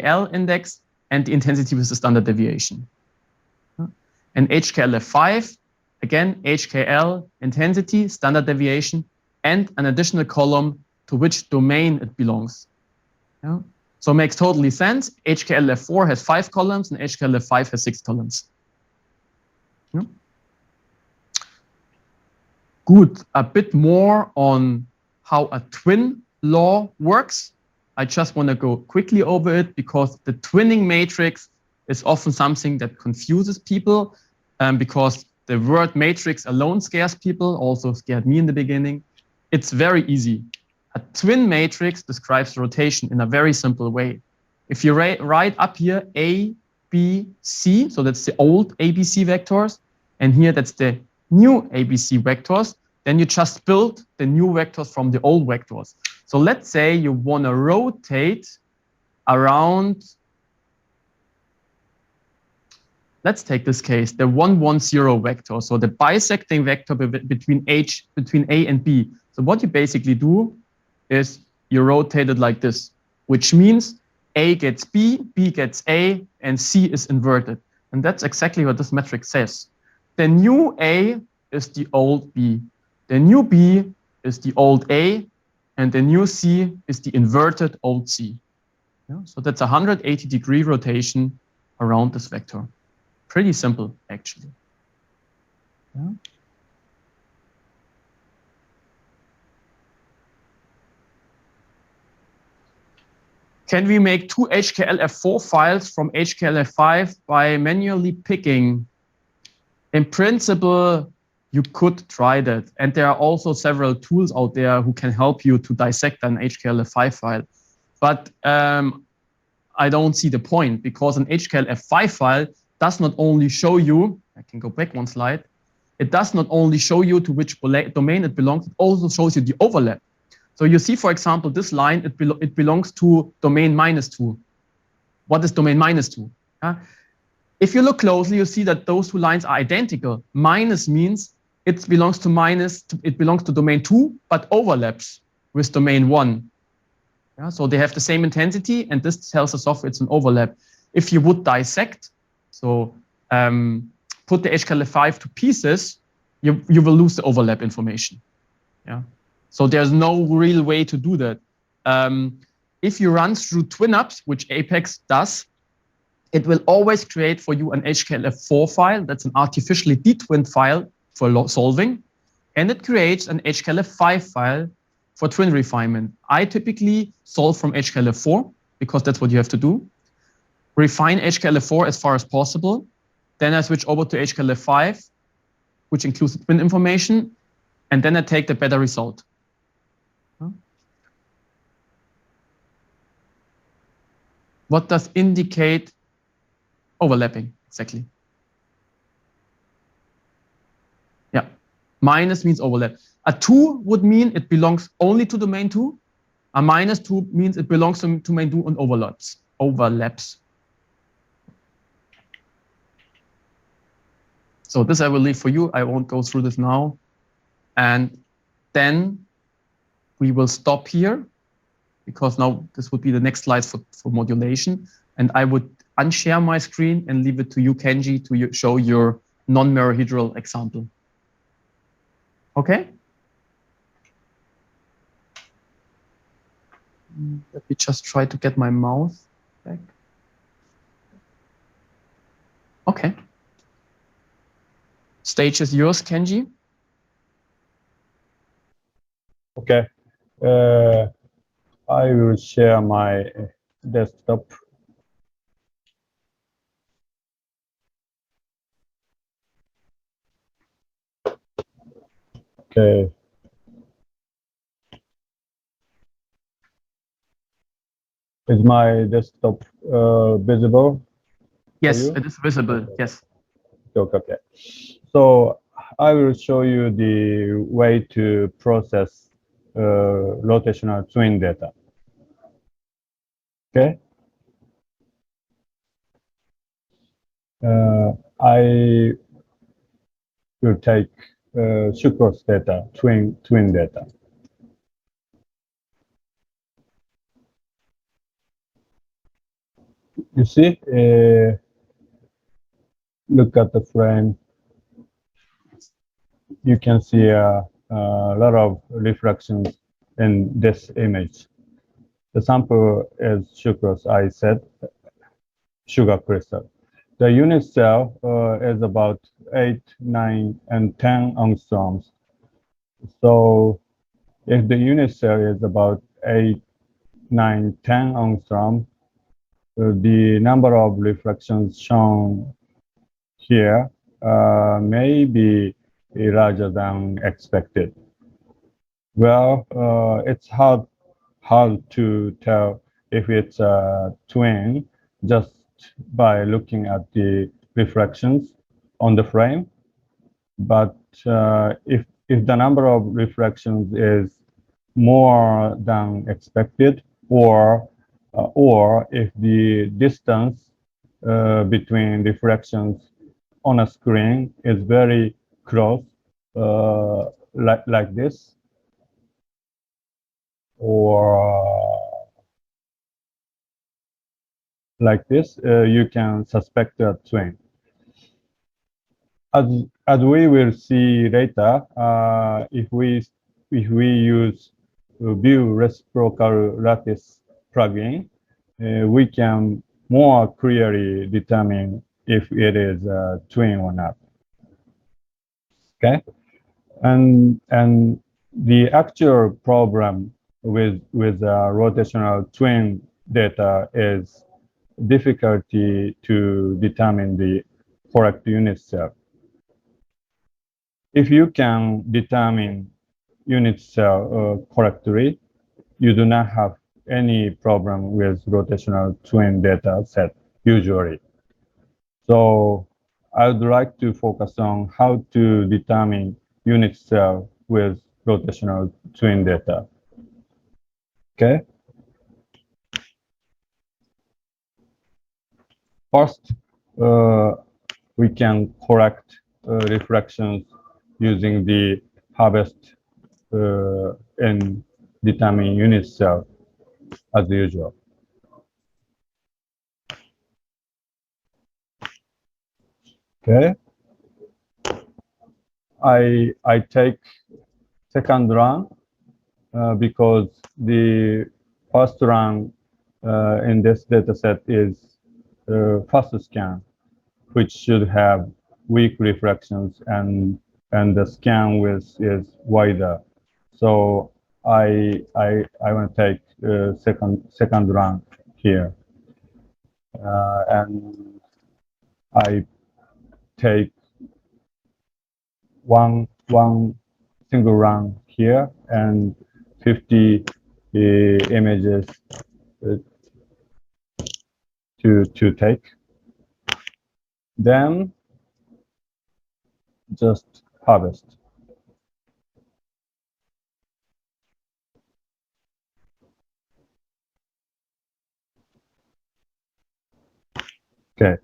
HKL index and the intensity with the standard deviation. And HKLF5, again, HKL, intensity, standard deviation, and an additional column to which domain it belongs. Yeah? So it makes totally sense. HKLF4 has 5 columns and HKLF5 has 6 columns. Yeah? Good, a bit more on how a twin law works. I just want to go quickly over it because the twinning matrix is often something that confuses people because the word matrix alone scares people, also scared me in the beginning. It's very easy. A twin matrix describes rotation in a very simple way. If you write up here A, B, C, so that's the old ABC vectors, and here that's the new ABC vectors, then you just build the new vectors from the old vectors. So let's say you want to rotate around, let's take this case, the 1, 1, 0 vector, so the bisecting vector between A and B. So what you basically do is you rotate it like this, which means A gets B, B gets A, and C is inverted. And that's exactly what this metric says. The new A is the old B. The new B is the old A, and the new C is the inverted old C. Yeah, so that's a 180-degree rotation around this vector. Pretty simple, actually. Yeah. Can we make 2 HKLF4 files from HKLF5 by manually picking? In principle, you could try that. And there are also several tools out there who can help you to dissect an HKLF5 file. But I don't see the point because an HKLF5 file does not only show you, I can go back one slide, it does not only show you to which domain it belongs, it also shows you the overlap. So you see, for example, this line, it belongs to domain -2. What is domain -2? If you look closely, you see that those two lines are identical. Minus means it belongs to domain 2, but overlaps with domain 1. Yeah, so they have the same intensity, and this tells us off it's an overlap. If you would dissect, so put the HKLF5 to pieces, you will lose the overlap information. Yeah. So there's no real way to do that. If you run through TwinUps, which Apex does, it will always create for you an HKLF4 file. That's an artificially detwinned file for solving. And it creates an HKLF5 file for twin refinement. I typically solve from HKLF4 because that's what you have to do. Refine HKLF4 as far as possible. Then I switch over to HKLF5, which includes the twin information. And then I take the better result. What does indicate overlapping? Exactly. Yeah, minus means overlap. A 2 would mean it belongs only to domain 2. A -2 means it belongs to domain 2 and overlaps. So this I will leave for you. I won't go through this now. And then we will stop here, because now this would be the next slide for modulation. And I would unshare my screen and leave it to you, Kenji, to show your non-merahedral example. Okay? Let me just try to get my mouse back. Okay. Stage is yours, Kenji. Okay. I will share my desktop. Okay. Is my desktop visible? Yes, it is visible. Okay. Yes. Okay. So I will show you the way to process rotational twin data. Okay. I will take sucrose data, twin data. You see, look at the frame. You can see a lot of reflections in this image. The sample is sucrose, I said, sugar crystal. The unit cell is about 8, 9, and 10 angstroms. So if the unit cell is about 8, 9, 10 angstrom, the number of reflections shown here may be larger than expected. Well, it's hard to tell if it's a twin just by looking at the reflections on the frame. But if the number of reflections is more than expected, or if the distance between reflections on a screen is very close, like this, or like this, you can suspect a twin. As we will see later, if we use view reciprocal lattice plugin, we can more clearly determine if it is a twin or not. Okay, and the actual problem with rotational twin data is difficulty to determine the correct unit cell. If you can determine unit cell correctly, you do not have any problem with rotational twin data set usually. So I would like to focus on how to determine unit cell with rotational twin data. Okay. First, we can correct reflections using the harvest and determine unit cell as usual. Okay. I take second run because the first run in this data set is fast scan, which should have weak reflections, and the scan width is wider. So I want to take second run here, and I take one single run here and 50 images to take. Then just harvest. Okay,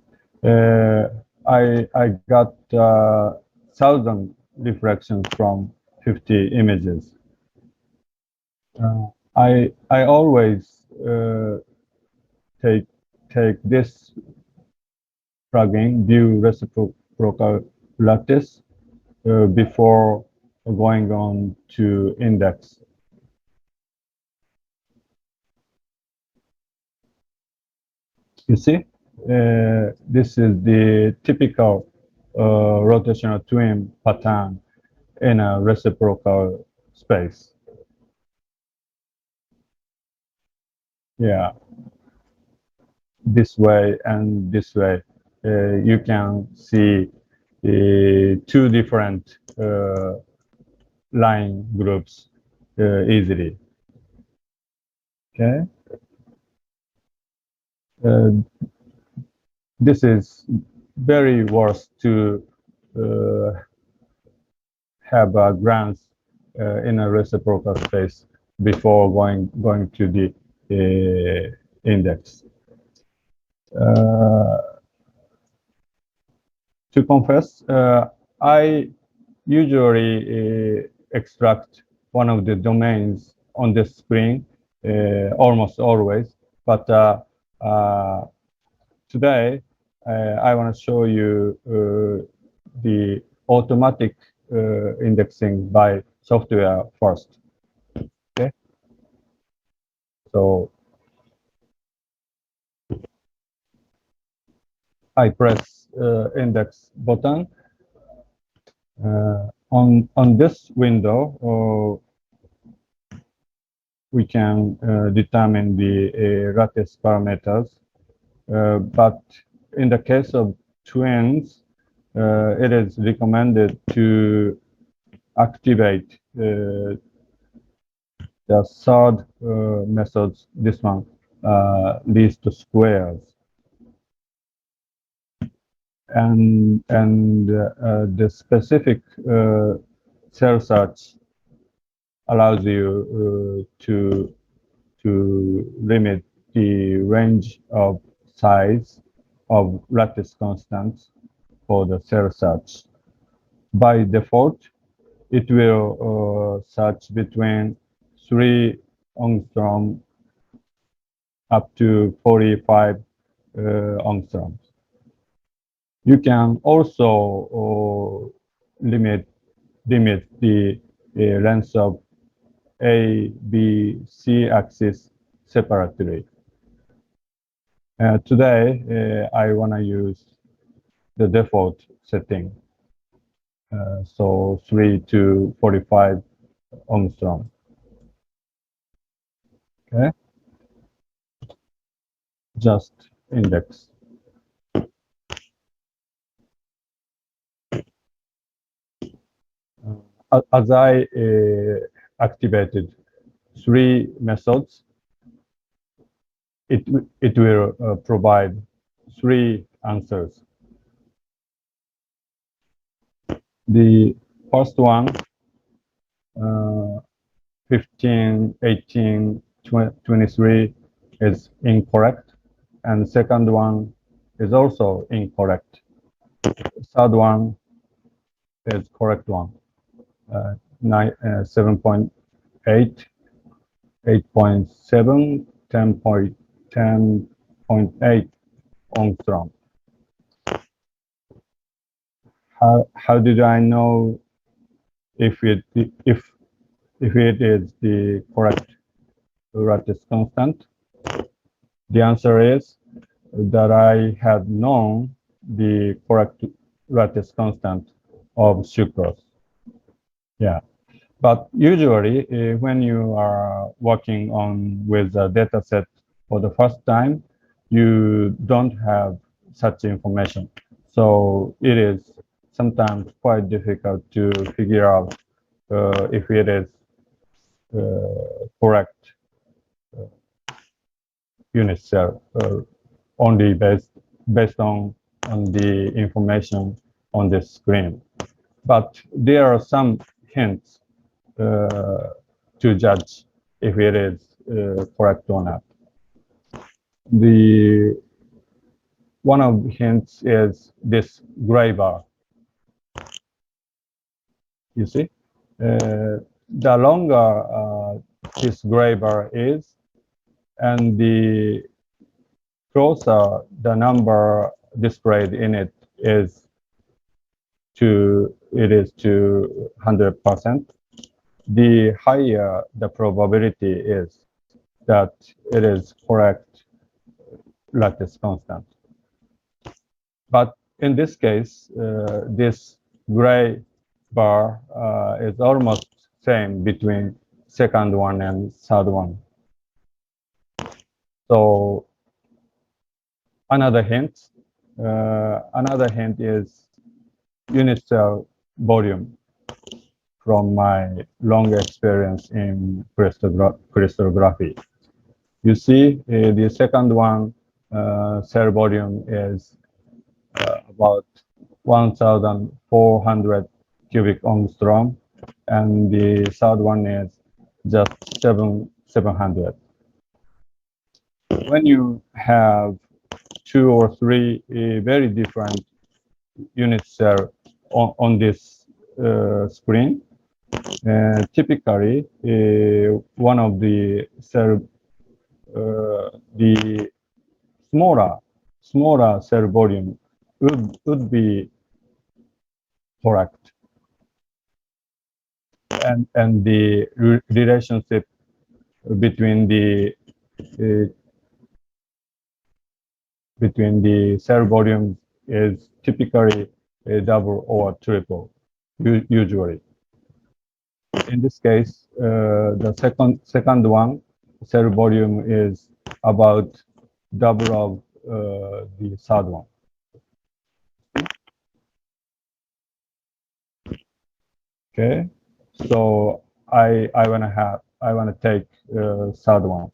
I got 1,000 reflections from 50 images. I always take this plugin, view reciprocal lattice, before going on to index. You see, this is the typical rotational twin pattern in a reciprocal space. Yeah, this way and this way, you can see two different line groups easily. Okay. This is very worth to have a glance in a reciprocal space before going to the index. To confess, I usually extract one of the domains on the screen almost always, but today, I want to show you the automatic indexing by software first. Okay. So I press index button. On this window, we can determine the lattice parameters. But in the case of twins, it is recommended to activate the third method, this one, least squares. And the specific cell search allows you to limit the range of size of lattice constants for the cell search. By default, it will search between 3 angstrom up to 45 angstroms. You can also limit the length of A, B, C axis separately. Today, I want to use the default setting. So 3 to 45 angstrom. Okay. Just index. As I activated 3 methods, it will provide 3 answers. The first one, 15, 18, 23 is incorrect, and the second one is also incorrect. Third one is correct one. 7.8, 8.7, 10.8 angstrom. How did I know if it is the correct lattice constant? The answer is that I had known the correct lattice constant of sucrose. Yeah, but usually when you are working with a data set for the first time, you don't have such information. So it is sometimes quite difficult to figure out if it is correct unit cell only based on the information on the screen. But there are some hints to judge if it is correct or not. One of the hints is this gray bar. You see, the longer this gray bar is, and the closer the number displayed in it is to 100%, the higher the probability is that it is correct lattice constant. But in this case, this gray bar is almost same between second one and third one. So another hint is unit cell volume from my long experience in crystallography. You see, the second one cell volume is about 1,400 cubic angstrom, and the third one is just 700. When you have 2 or 3 very different unit cell on this screen, typically one of the cell, the smaller smaller cell volume would be correct. And the relationship between the cell volumes is typically a double or triple, usually. In this case, the second one, cell volume is about double of the third one. Okay, so I wanna take third one.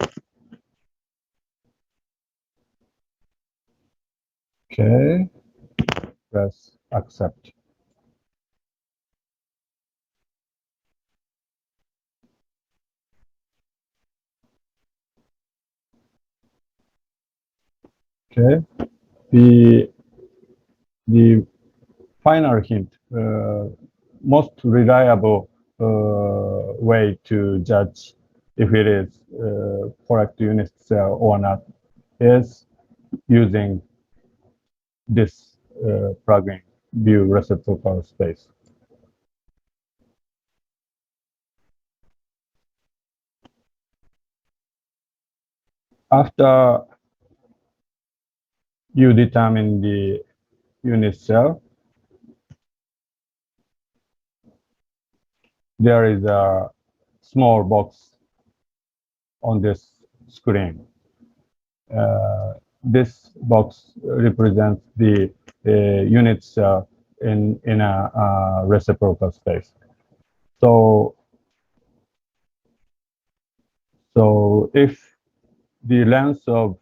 Okay, press accept. Okay, the final hint, most reliable way to judge if it is correct unit cell or not is using this plugin, view reciprocal space. After you determine the unit cell, there is a small box on this screen. This box represents the unit cell in a reciprocal space. So if the length of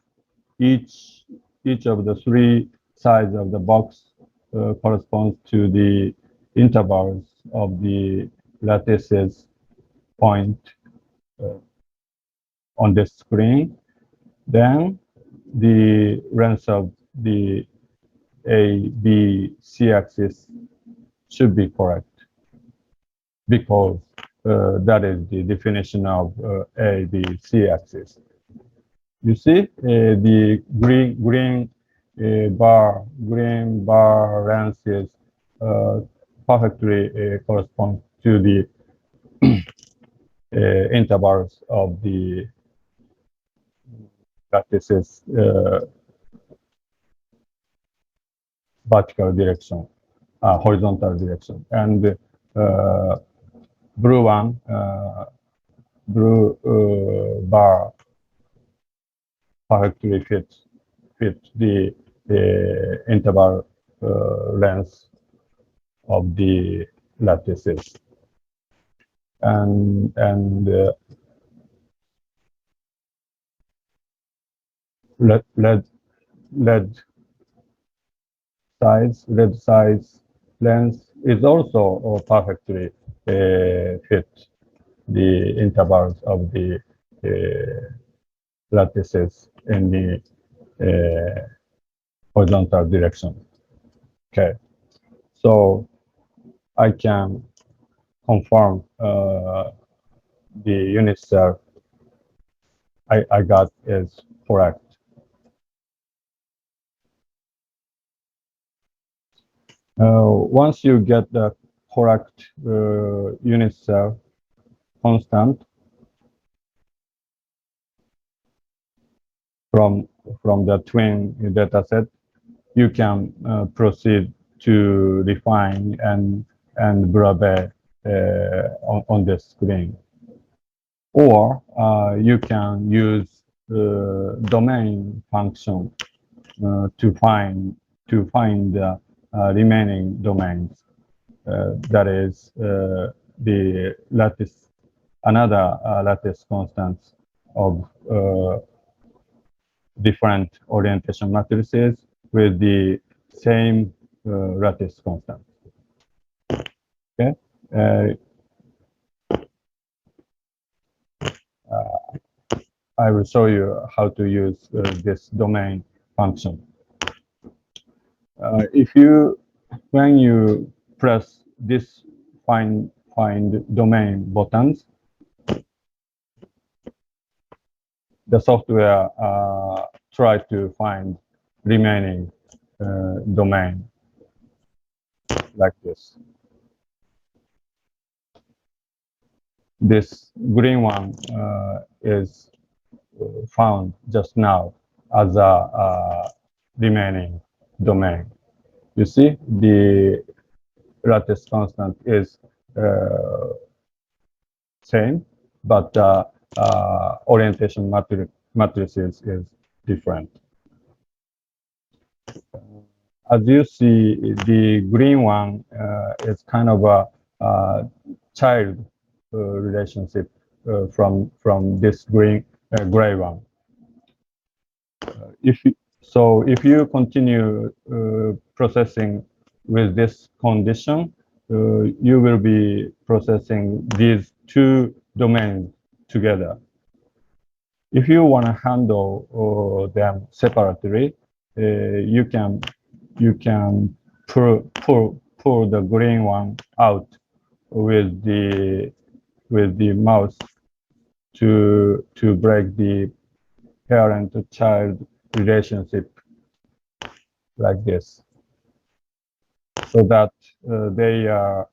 each of the three sides of the box corresponds to the intervals of the lattices point on the screen, then the length of the A, B, C axis should be correct because that is the definition of A, B, C axis. You see the green bar length is perfectly corresponds to the intervals of the lattices vertical direction, horizontal direction, and blue one, blue bar perfectly fits the interval length of the lattices, and red size length is also perfectly fit the intervals of the lattices in the horizontal direction. Okay, so I can confirm the unit cell I got is correct. Once you get the correct unit cell constant from the twin dataset, you can proceed to refine and Bravais on the screen. Or you can use the domain function to find the remaining domains. That is the lattice, another lattice constants of different orientation matrices with the same lattice constant. Okay. I will show you how to use this domain function. When you press this find domain buttons, the software try to find remaining domain like this. This green one is found just now as a remaining domain. You see, the lattice constant is same, but orientation matrices is different. As you see, the green one is kind of a child relationship from this gray one. If you continue processing with this condition, you will be processing these two domains together. If you want to handle them separately, you can pull the green one out with the mouse to break the parent-child relationship like this, so that they are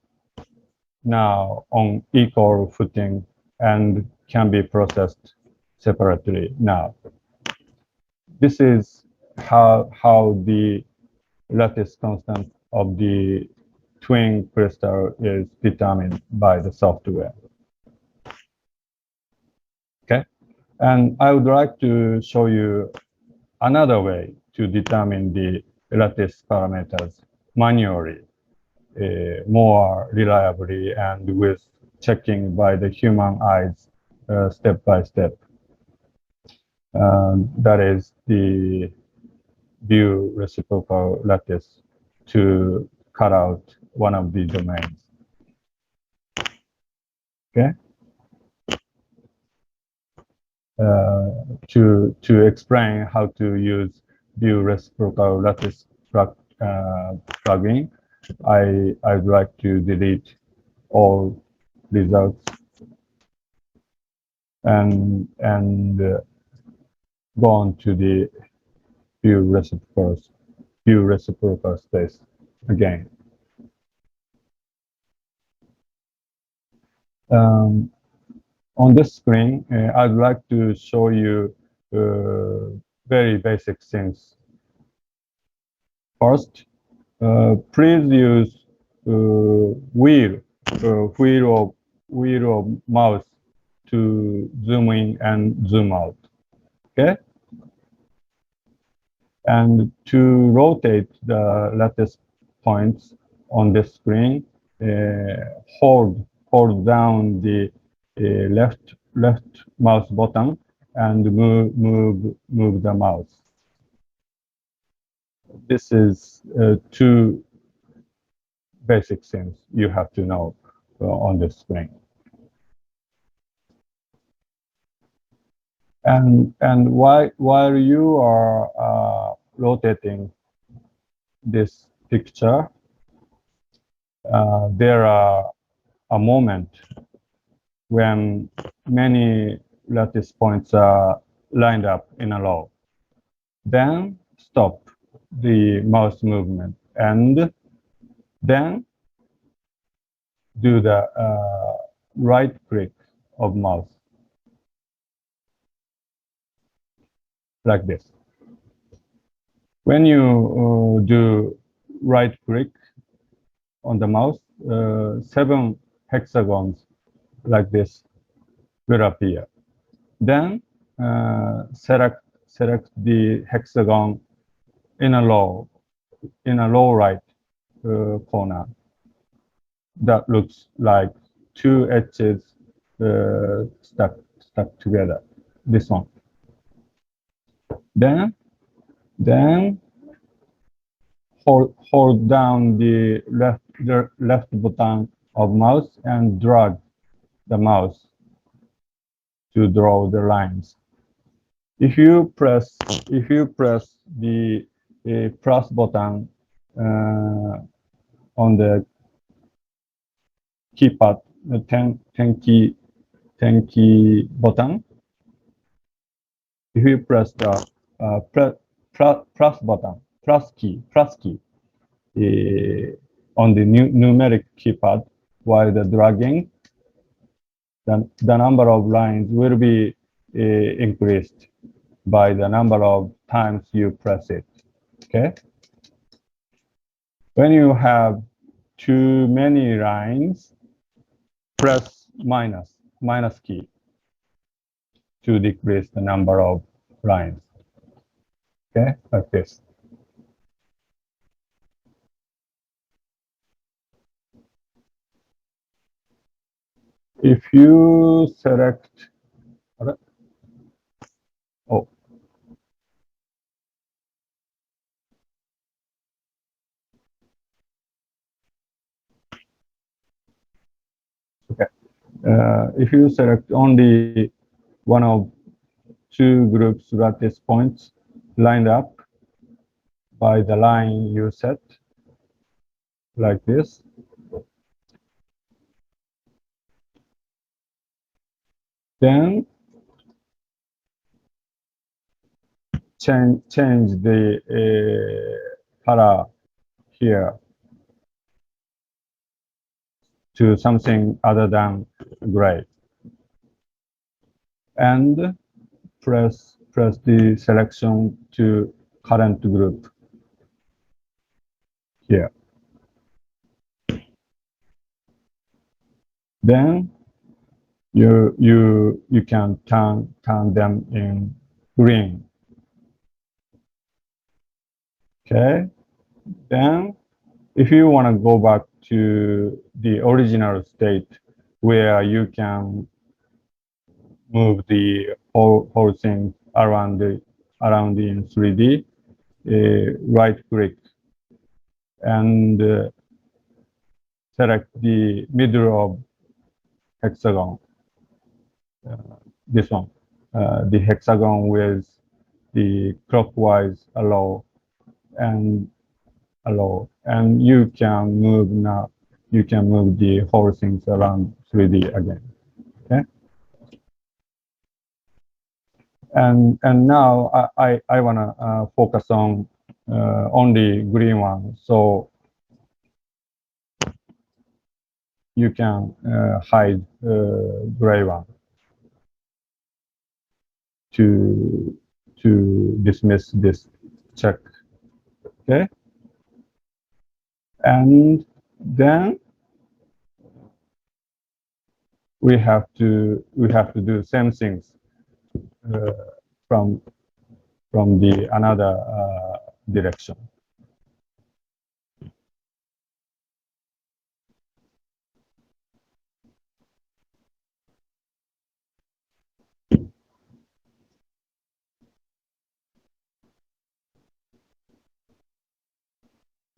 now on equal footing and can be processed separately now. This is how the lattice constant of the twin crystal is determined by the software. Okay, and I would like to show you another way to determine the lattice parameters manually, more reliably and with checking by the human eyes step by step. That is the view reciprocal lattice to cut out one of the domains. Okay. To explain how to use view reciprocal lattice plugin, I'd like to delete all results and go on to the view reciprocal space again. On this screen, I'd like to show you very basic things. First, please use wheel of mouse to zoom in and zoom out. Okay, and to rotate the lattice points on this screen, hold down the left mouse button and move the mouse. This is two basic things you have to know on this screen. And while you are rotating this picture, there are a moment when many lattice points are lined up in a row. Then stop the mouse movement and then do the right click of mouse like this. When you do right click on the mouse, 7 hexagons like this will appear. Then select the hexagon in a low right corner that looks like two edges stuck together. This one. Then hold down the left button of mouse and drag the mouse to draw the lines. If you press the plus button on the keypad, the 10 key button, if you press the plus button, plus key on the numeric keypad while the dragging, the number of lines will be increased by the number of times you press it. Okay. When you have too many lines, press minus key to decrease the number of lines. Okay, like this. If you select, oh, okay. If you select only one of two groups lattice points lined up by the line you set, like this, then change the color here to something other than gray, and press the selection to current group here. Then you can turn them in green. Okay. Then if you want to go back to the original state where you can move the whole thing around in 3D, right click and select the middle of hexagon. This one, the hexagon with the clockwise allow, and you can move now. You can move the whole things around 3D again. Okay. And now I wanna focus on only green one, so you can hide gray one to dismiss this check. Okay. And then we have to do same things from the another direction.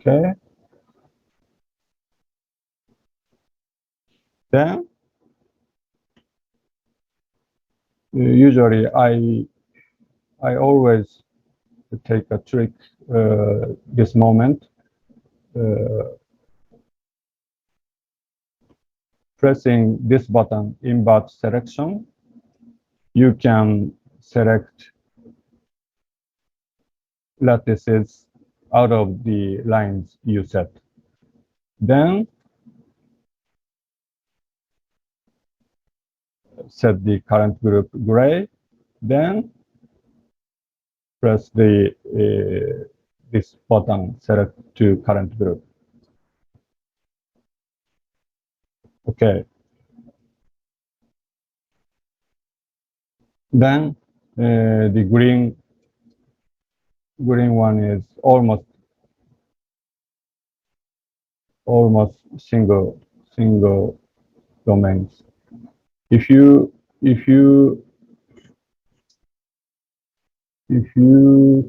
Okay. Then usually I always take a trick this moment. Pressing this button, invert selection, you can select lattices out of the lines you set. Then set the current group gray. Then press the this button, select to current group. Okay. Then the green one is almost single domains. If you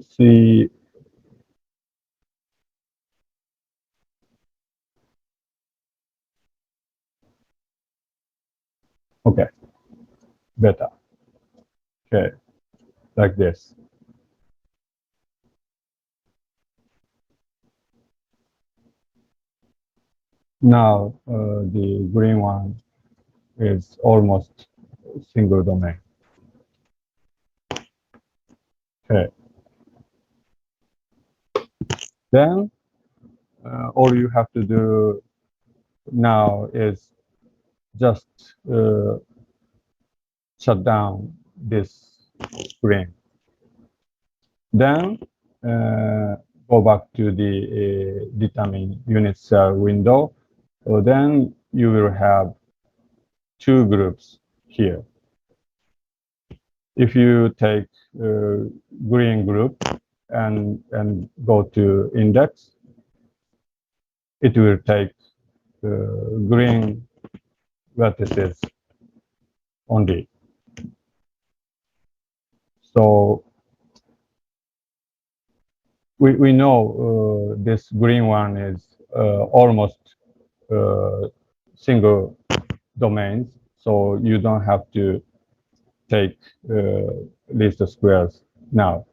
see, okay, better. Okay, like this. Now the green one is almost single domain. Okay. Then all you have to do now is just shut down this screen. Then go back to the determine unit cell window. So then you will have two groups here. If you take green group and go to index, it will take green vertices only. So we know this green one is almost single domains, so you don't have to take least squares now.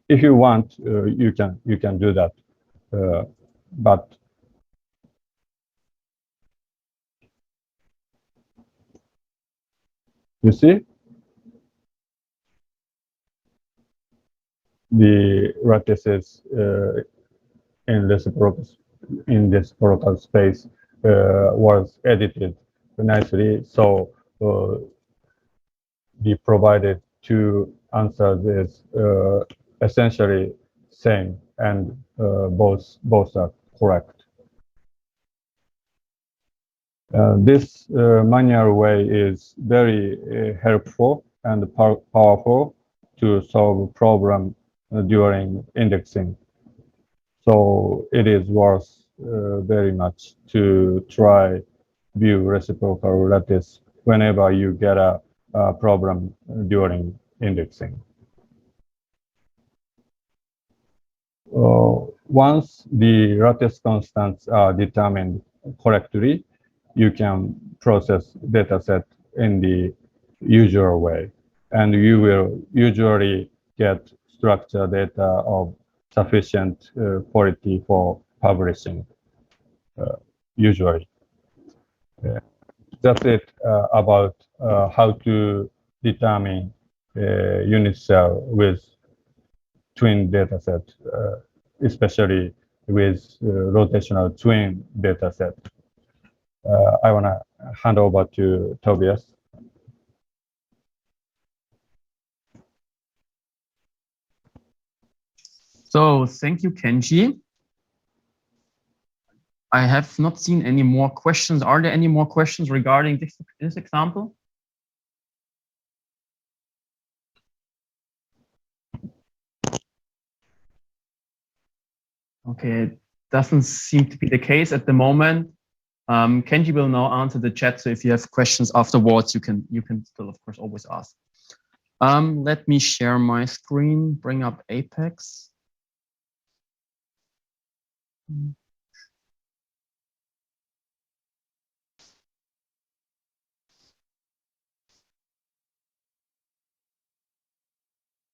If you want, you can do that, but you see the lattices in reciprocal space was edited nicely. So the provided two answers is essentially same, and both are correct. This manual way is very helpful and powerful to solve problem during indexing. So it is worth very much to try view reciprocal lattice whenever you get a problem during indexing. Once the lattice constants are determined correctly, you can process dataset in the usual way, and you will usually get structure data of sufficient quality for publishing, usually. That's it about how to determine unit cell with twin dataset, especially with rotational twin dataset. I want to hand over to Tobias. So thank you, Kenji. I have not seen any more questions. Are there any more questions regarding this example? Okay, it doesn't seem to be the case at the moment. Kenji will now answer the chat, so if you have questions afterwards, you can still, of course, always ask. Let me share my screen, bring up Apex.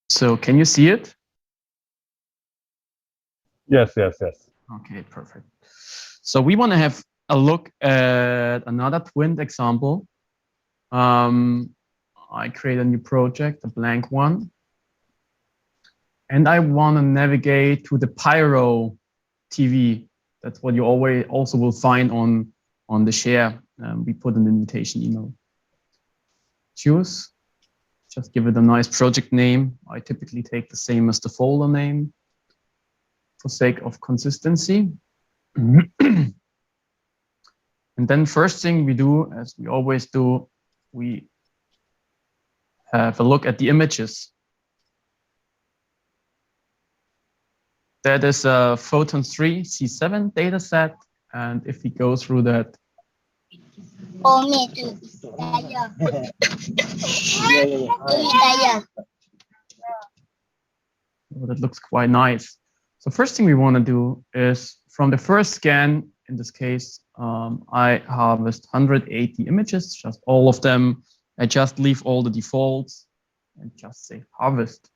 So can you see it? Yes. Okay, perfect. So we want to have a look at another twin example. I create a new project, a blank one. And I want to navigate to the Pyro TV. That's what you always also will find on the share. We put an invitation email. Choose. Just give it a nice project name. I typically take the same as the folder name for sake of consistency. And then first thing we do, as we always do, we have a look at the images. That is a Photon 3 C7 dataset. And if we go through that, that looks quite nice. So first thing we want to do is from the first scan, in this case, I harvest 180 images, just all of them. I just leave all the defaults and just say harvest.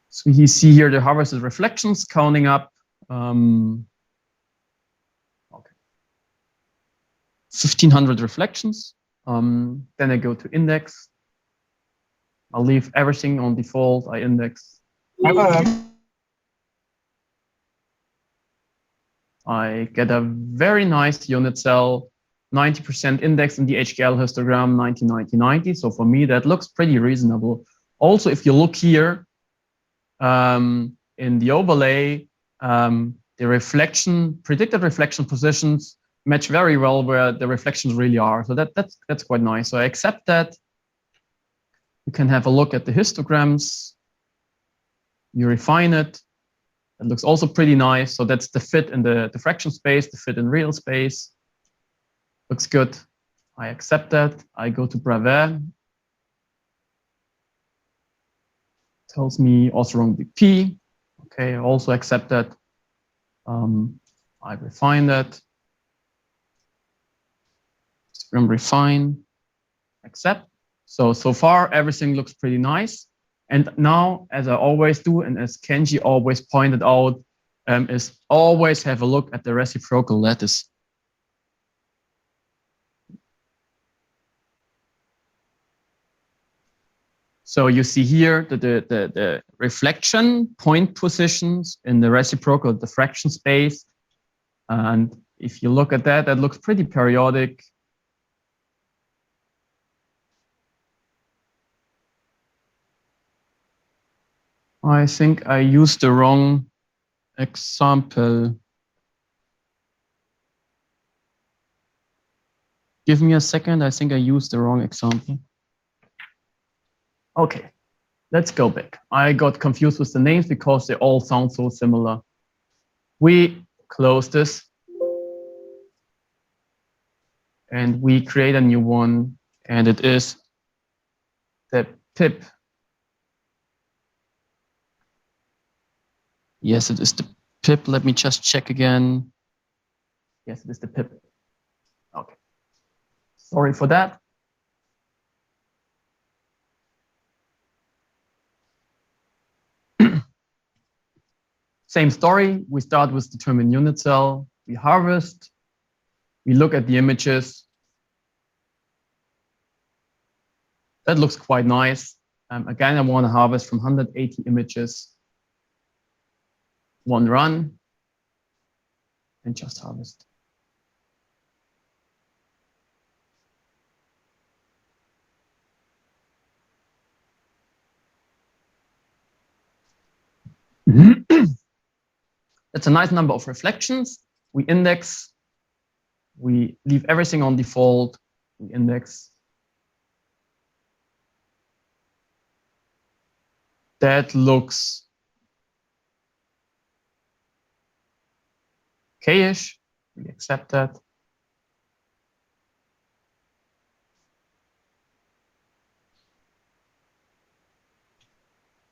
So you see here the harvested reflections counting up. Okay, 1,500 reflections. Then I go to index. I'll leave everything on default. I index. I get a very nice unit cell, 90% index in the HKL histogram, 90, 90, 90. So for me, that looks pretty reasonable. Also, if you look here in the overlay, the predicted reflection positions match very well where the reflections really are. So that's quite nice. So I accept that. You can have a look at the histograms. You refine it. It looks also pretty nice. So that's the fit in the diffraction space, the fit in real space. Looks good. I accept that. I go to Brevet. Tells me orthorhombic BP. Okay, I also accept that. I refine that. Refine, accept. So far, everything looks pretty nice. And now, as I always do, and as Kenji always pointed out, is always have a look at the reciprocal lattice. So you see here that the reflection point positions in the reciprocal diffraction space. And if you look at that, that looks pretty periodic. I think I used the wrong example. Give me a second. I think I used the wrong example. Okay, let's go back. I got confused with the names because they all sound so similar. We close this and we create a new one, and it is the pip. Yes, it is the pip. Let me just check again. Yes, it is the pip. Okay. Sorry for that. Same story. We start with determine unit cell. We harvest. We look at the images. That looks quite nice. Again, I want to harvest from 180 images. One run and just harvest. That's a nice number of reflections. We index. We leave everything on default. We index. That looks okay-ish. We accept that.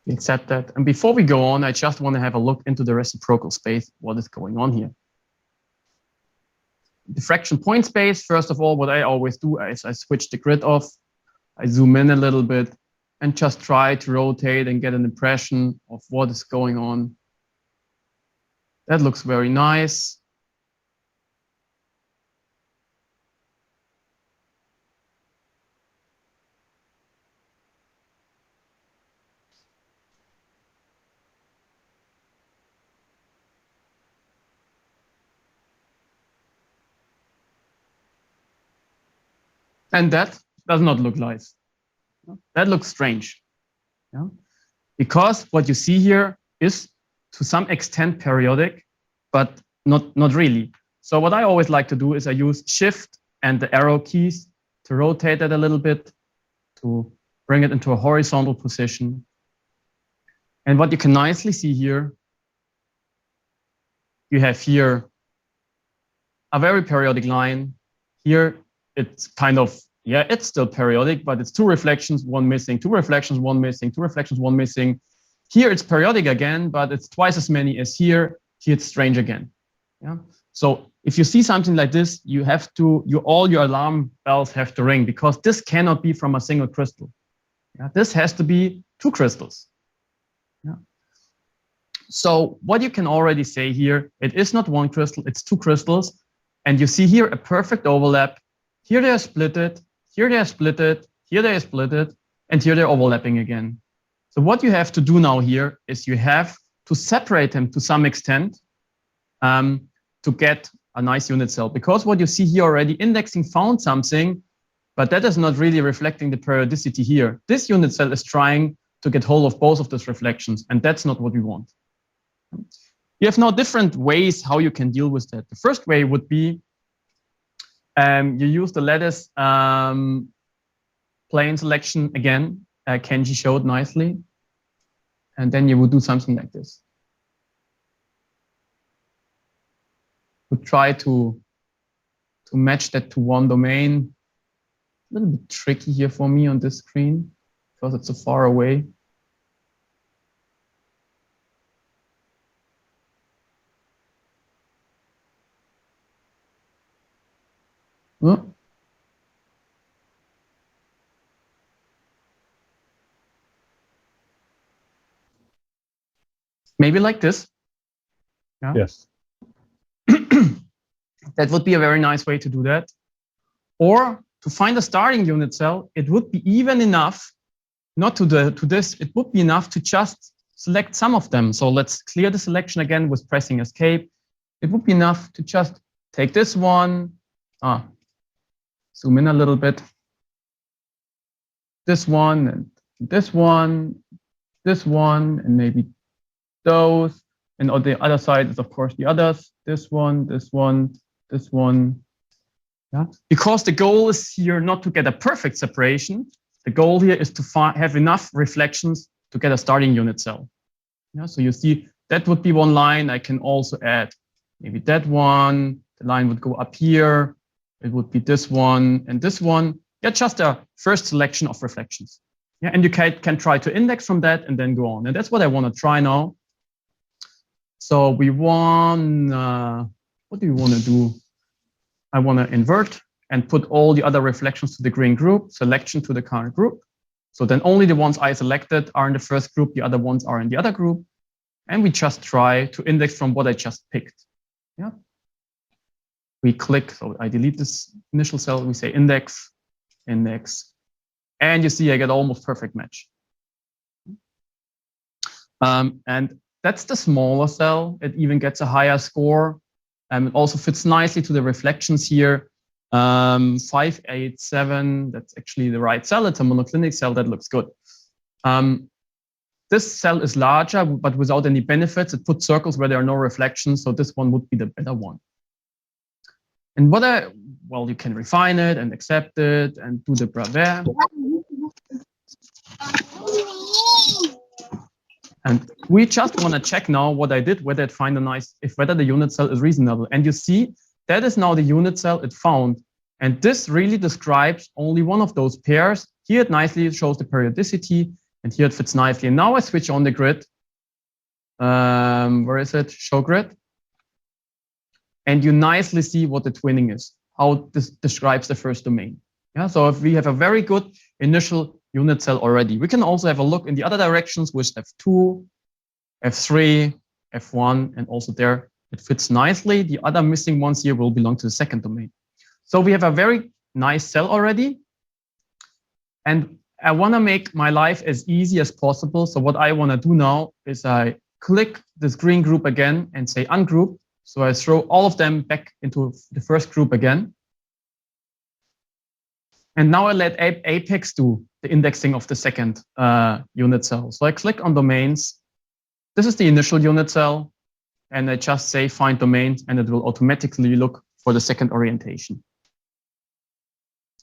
We accept that. And before we go on, I just want to have a look into the reciprocal space. What is going on here? Diffraction point space. First of all, what I always do is I switch the grid off. I zoom in a little bit and just try to rotate and get an impression of what is going on. That looks very nice. And that does not look nice. That looks strange. Yeah? Because what you see here is to some extent periodic, but not really. So what I always like to do is I use Shift and the arrow keys to rotate it a little bit, to bring it into a horizontal position. And what you can nicely see here, you have here a very periodic line. Here, it's kind of, yeah, it's still periodic, but it's two reflections, one missing, two reflections, one missing, two reflections, one missing. Here it's periodic again, but it's twice as many as here. Here it's strange again. Yeah. So if you see something like this, you have to, all your alarm bells have to ring, because this cannot be from a single crystal. Yeah. This has to be two crystals. Yeah. So what you can already say here, it is not one crystal, it's two crystals. And you see here a perfect overlap. Here they are splitted, here they are splitted, here they are splitted. And here they're overlapping again. So what you have to do now here is you have to separate them to some extent to get a nice unit cell. Because what you see here already, indexing found something, but that is not really reflecting the periodicity here. This unit cell is trying to get hold of both of those reflections, and that's not what we want. You have now different ways how you can deal with that. The first way would be you use the lattice plane selection again. Kenji showed nicely. And then you would do something like this. Would try to match that to one domain. A little bit tricky here for me on this screen because it's so far away. Oh. Maybe like this. Yeah. Yes. That would be a very nice way to do that. Or to find a starting unit cell, it would be even enough, not to this, it would be enough to just select some of them. So let's clear the selection again with pressing escape. It would be enough to just take this one, zoom in a little bit, this one, and this one, and maybe those. And on the other side is, of course, the others, this one, this one, this one. Yeah. Because the goal is here not to get a perfect separation. The goal here is to have enough reflections to get a starting unit cell. Yeah. So you see that would be one line. I can also add maybe that one. The line would go up here. It would be this one and this one. Yeah, just a first selection of reflections. Yeah, and you can try to index from that and then go on. And that's what I want to try now. So we want, what do we want to do? I want to invert and put all the other reflections to the green group, selection to the current group. So then only the ones I selected are in the first group, the other ones are in the other group. And we just try to index from what I just picked. Yeah. We click, so I delete this initial cell, we say index, index. And you see I get almost perfect match. And that's the smaller cell. It even gets a higher score. It also fits nicely to the reflections here. 587, that's actually the right cell. It's a monoclinic cell that looks good. This cell is larger, but without any benefits. It puts circles where there are no reflections. So this one would be the better one. And well, you can refine it and accept it and do the Bravais. And we just want to check now what I did, whether it find a nice, whether the unit cell is reasonable. And you see, that is now the unit cell it found. And this really describes only one of those pairs. Here it nicely shows the periodicity, and here it fits nicely. And now I switch on the grid. Where is it? Show grid. And you nicely see what the twinning is, how this describes the first domain. Yeah, so if we have a very good initial unit cell already, we can also have a look in the other directions with F2, F3, F1, and also there it fits nicely. The other missing ones here will belong to the second domain. So we have a very nice cell already. And I want to make my life as easy as possible. So what I want to do now is I click this green group again and say ungroup. So I throw all of them back into the first group again. And now I let Apex do the indexing of the second unit cell. So I click on domains. This is the initial unit cell. And I just say find domains, and it will automatically look for the second orientation.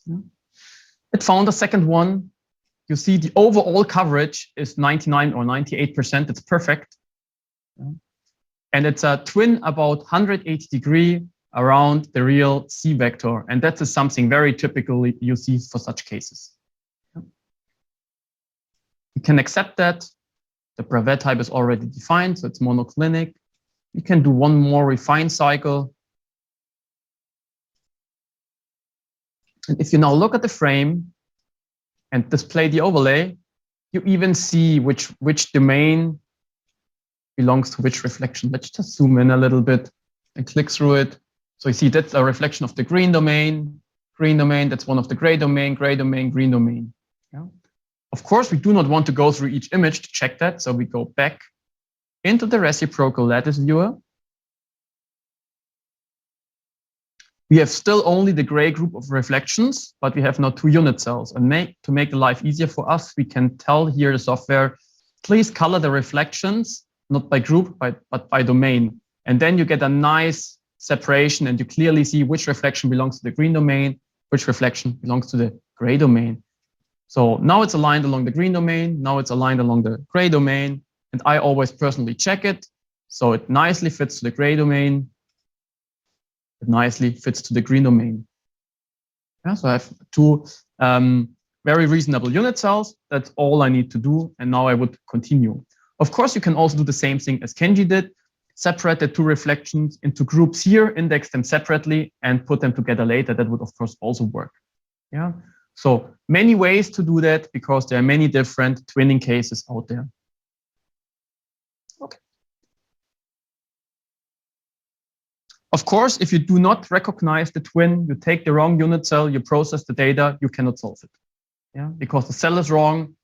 Yeah. It found a second one. You see the overall coverage is 99 or 98%. It's perfect. Yeah. And it's a twin about 180 degrees around the real C vector. And that is something very typical you see for such cases. Yeah. You can accept that. The Bravais type is already defined, so it's monoclinic. You can do one more refine cycle. And if you now look at the frame and display the overlay, you even see which domain belongs to which reflection. Let's just zoom in a little bit and click through it. So you see that's a reflection of the green domain, that's one of the gray domain, green domain. Yeah. Of course, we do not want to go through each image to check that. So we go back into the reciprocal lattice viewer. We have still only the gray group of reflections, but we have now 2 unit cells. And to make the life easier for us, we can tell here the software, please color the reflections, not by group, but by domain. And then you get a nice separation and you clearly see which reflection belongs to the green domain, which reflection belongs to the gray domain. So now it's aligned along the green domain. Now it's aligned along the gray domain. And I always personally check it. So it nicely fits to the gray domain. It nicely fits to the green domain. Yeah, so I have 2 very reasonable unit cells. That's all I need to do. And now I would continue. Of course, you can also do the same thing as Kenji did. Separate the 2 reflections into groups here, index them separately, and put them together later. That would, of course, also work. Yeah. So many ways to do that because there are many different twinning cases out there. Okay. Of course, if you do not recognize the twin, you take the wrong unit cell, you process the data, you cannot solve it. Yeah, because the cell is wrong.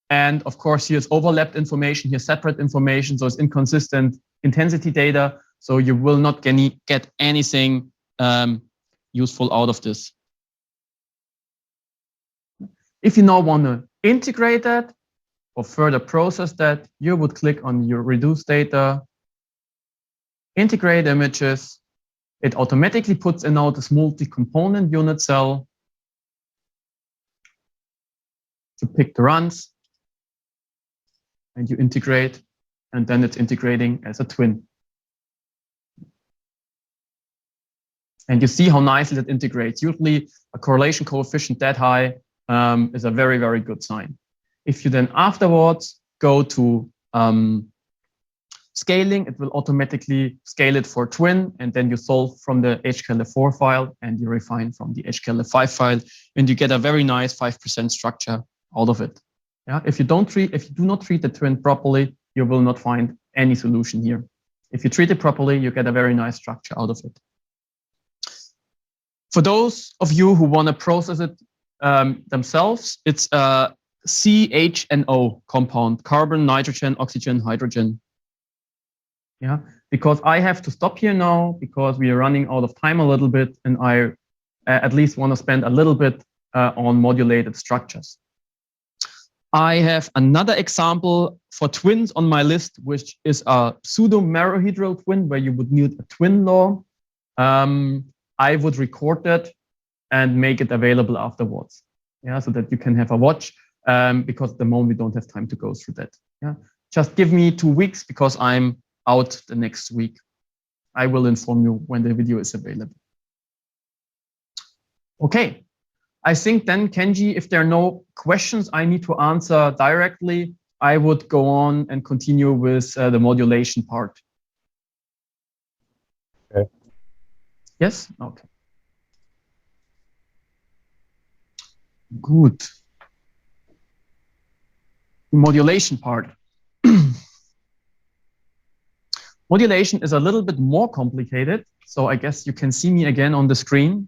And of course, here's overlapped information, here's separate information, so it's inconsistent intensity data. So you will not get anything useful out of this. If you now want to integrate that or further process that, you would click on your reduce data, integrate images. It automatically puts in now this multi-component unit cell to pick the runs. And you integrate, and then it's integrating as a twin. And you see how nicely that integrates. Usually a correlation coefficient that high is a very, very good sign. If you then afterwards go to scaling, it will automatically scale it for twin, and then you solve from the HKLF4 file and you refine from the HKLF5 file, and you get a very nice 5% structure out of it. Yeah, if you do not treat the twin properly, you will not find any solution here. If you treat it properly, you get a very nice structure out of it. For those of you who want to process it themselves, it's a CHNO compound, carbon, nitrogen, oxygen, hydrogen. Yeah, because I have to stop here now because we are running out of time a little bit, and I at least want to spend a little bit on modulated structures. I have another example for twins on my list, which is a pseudo-merohedral twin where you would need a twin law. I would record that and make it available afterwards. Yeah, so that you can have a watch because at the moment we don't have time to go through that. Yeah, just give me 2 weeks because I'm out the next week. I will inform you when the video is available. Okay. I think then, Kenji, if there are no questions I need to answer directly, I would go on and continue with the modulation part. Okay. Yes? Okay. Good. The modulation part. Modulation is a little bit more complicated. So I guess you can see me again on the screen.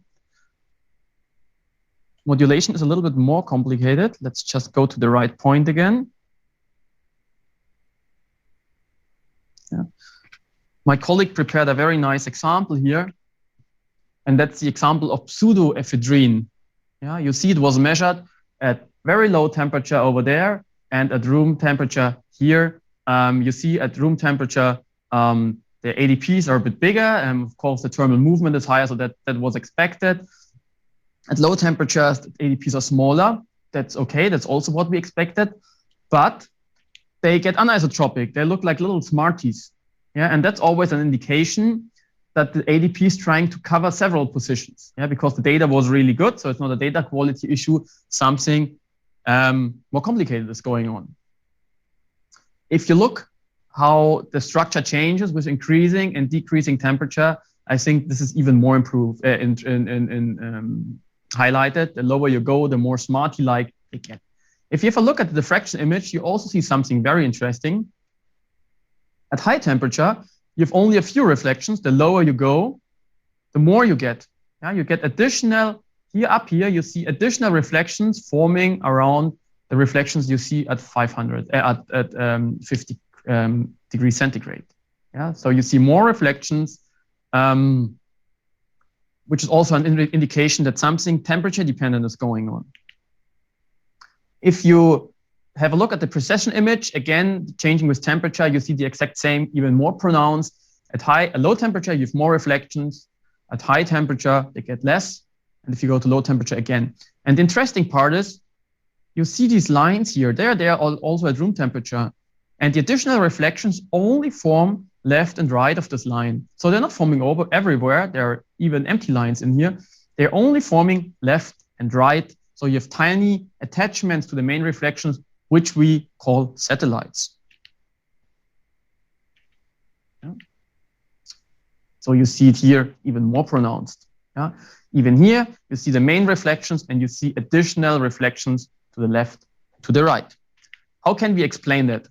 Modulation is a little bit more complicated. Let's just go to the right point again. Yeah. My colleague prepared a very nice example here. And that's the example of pseudoephedrine. Yeah, you see it was measured at very low temperature over there and at room temperature here. You see at room temperature, the ADPs are a bit bigger. And of course, the thermal movement is higher, so that was expected. At low temperatures, the ADPs are smaller. That's okay. That's also what we expected. But they get anisotropic. They look like little Smarties. Yeah, and that's always an indication that the ADP is trying to cover several positions. Yeah, because the data was really good. So it's not a data quality issue. Something more complicated is going on. If you look how the structure changes with increasing and decreasing temperature, I think this is even more improved highlighted. The lower you go, the more Smarty-like they get. If you have a look at the diffraction image, you also see something very interesting. At high temperature, you have only a few reflections. The lower you go, the more you get. Yeah, you get additional, here up here, you see additional reflections forming around the reflections you see at 500 at 50 degrees centigrade. Yeah, so you see more reflections, which is also an indication that something temperature dependent is going on. If you have a look at the precession image, again, changing with temperature, you see the exact same, even more pronounced. At low temperature, you have more reflections. At high temperature, they get less. And if you go to low temperature again. And the interesting part is, you see these lines here. They are also at room temperature. And the additional reflections only form left and right of this line. So they're not forming over everywhere. There are even empty lines in here. They're only forming left and right. So you have tiny attachments to the main reflections, which we call satellites. Yeah. So you see it here even more pronounced. Yeah. Even here, you see the main reflections and you see additional reflections to the left, to the right. How can we explain that?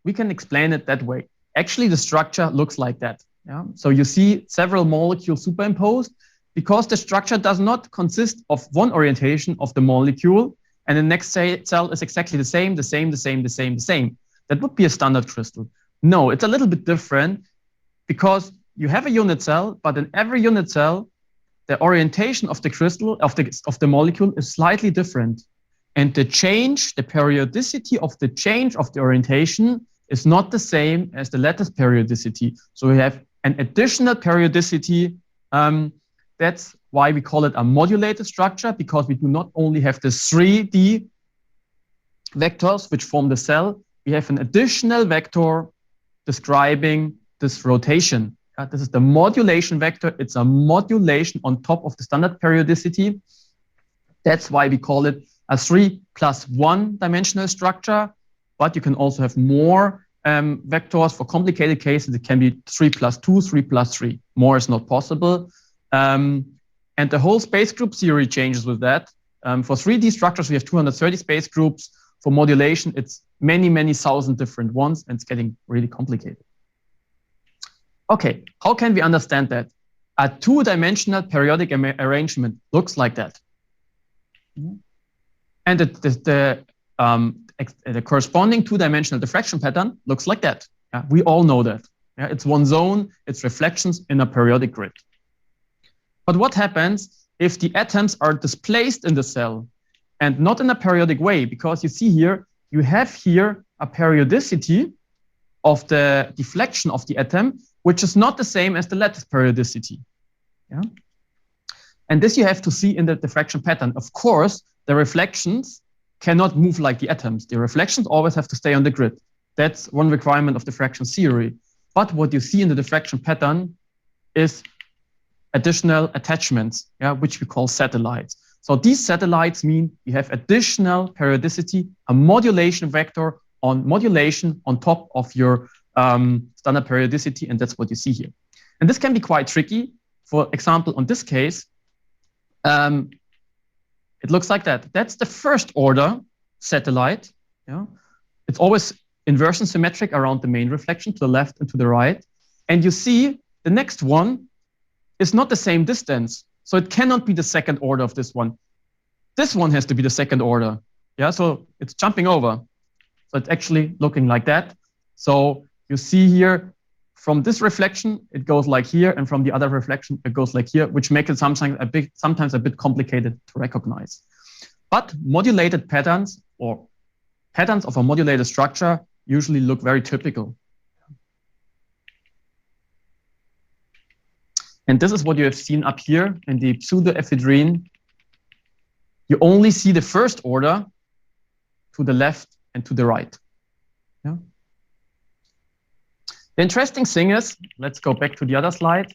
We can explain it that way. Actually, the structure looks like that. Yeah? So you see several molecules superimposed because the structure does not consist of one orientation of the molecule and the next cell is exactly the same. That would be a standard crystal. No, it's a little bit different because you have a unit cell, but in every unit cell, the orientation of the crystal, of the molecule is slightly different. And the periodicity of the change of the orientation is not the same as the lattice periodicity. So we have an additional periodicity. That's why we call it a modulated structure, because we do not only have the 3D vectors which form the cell, we have an additional vector describing this rotation. This is the modulation vector. It's a modulation on top of the standard periodicity. That's why we call it a 3+1 dimensional structure, but you can also have more vectors. For complicated cases, it can be 3+2, 3+3. More is not possible. And the whole space group theory changes with that. For 3D structures, we have 230 space groups. For modulation, it's many, many thousand different ones, and it's getting really complicated. Okay, how can we understand that? A two-dimensional periodic arrangement looks like that. And the corresponding two-dimensional diffraction pattern looks like that. Yeah, we all know that. Yeah, it's one zone, it's reflections in a periodic grid. But what happens if the atoms are displaced in the cell and not in a periodic way? Because you see here, you have here a periodicity of the deflection of the atom, which is not the same as the lattice periodicity. Yeah? And this you have to see in the diffraction pattern. Of course, the reflections cannot move like the atoms. The reflections always have to stay on the grid. That's one requirement of diffraction theory. But what you see in the diffraction pattern is additional attachments, yeah, which we call satellites. So these satellites mean you have additional periodicity, a modulation vector on modulation on top of your standard periodicity, and that's what you see here. And this can be quite tricky. For example, on this case, it looks like that. That's the first order satellite. Yeah? It's always inversion symmetric around the main reflection to the left and to the right. And you see the next one is not the same distance. So it cannot be the second order of this one. This one has to be the second order. Yeah, so it's jumping over. So it's actually looking like that. So you see here, from this reflection, it goes like here, and from the other reflection, it goes like here, which makes it sometimes a bit complicated to recognize. But modulated patterns or patterns of a modulated structure usually look very typical. And this is what you have seen up here in the pseudoephedrine. You only see the first order to the left and to the right. Yeah. The interesting thing is, let's go back to the other slide.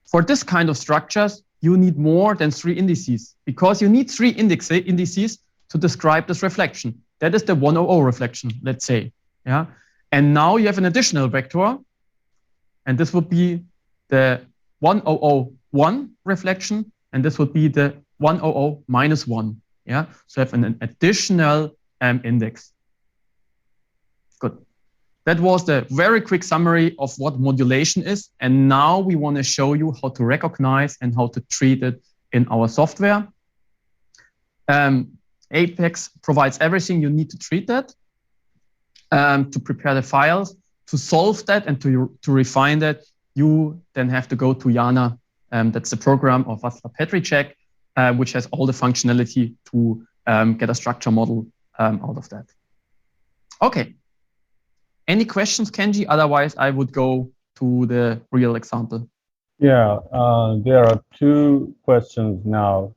For this kind of structures, you need more than 3 indices, because you need 3 indices to describe this reflection. That is the 100 reflection, let's say. Yeah. And now you have an additional vector, and this would be the 1001 reflection, and this would be the 100 minus 1. Yeah. So you have an additional index. Good. That was the very quick summary of what modulation is. And now we want to show you how to recognize and how to treat it in our software. Apex provides everything you need to treat that, to prepare the files, to solve that, and to refine that. You then have to go to Jana. That's the program of Václav Petříček, which has all the functionality to get a structure model out of that. Okay. Any questions, Kenji? Otherwise, I would go to the real example. Yeah, there are two questions now.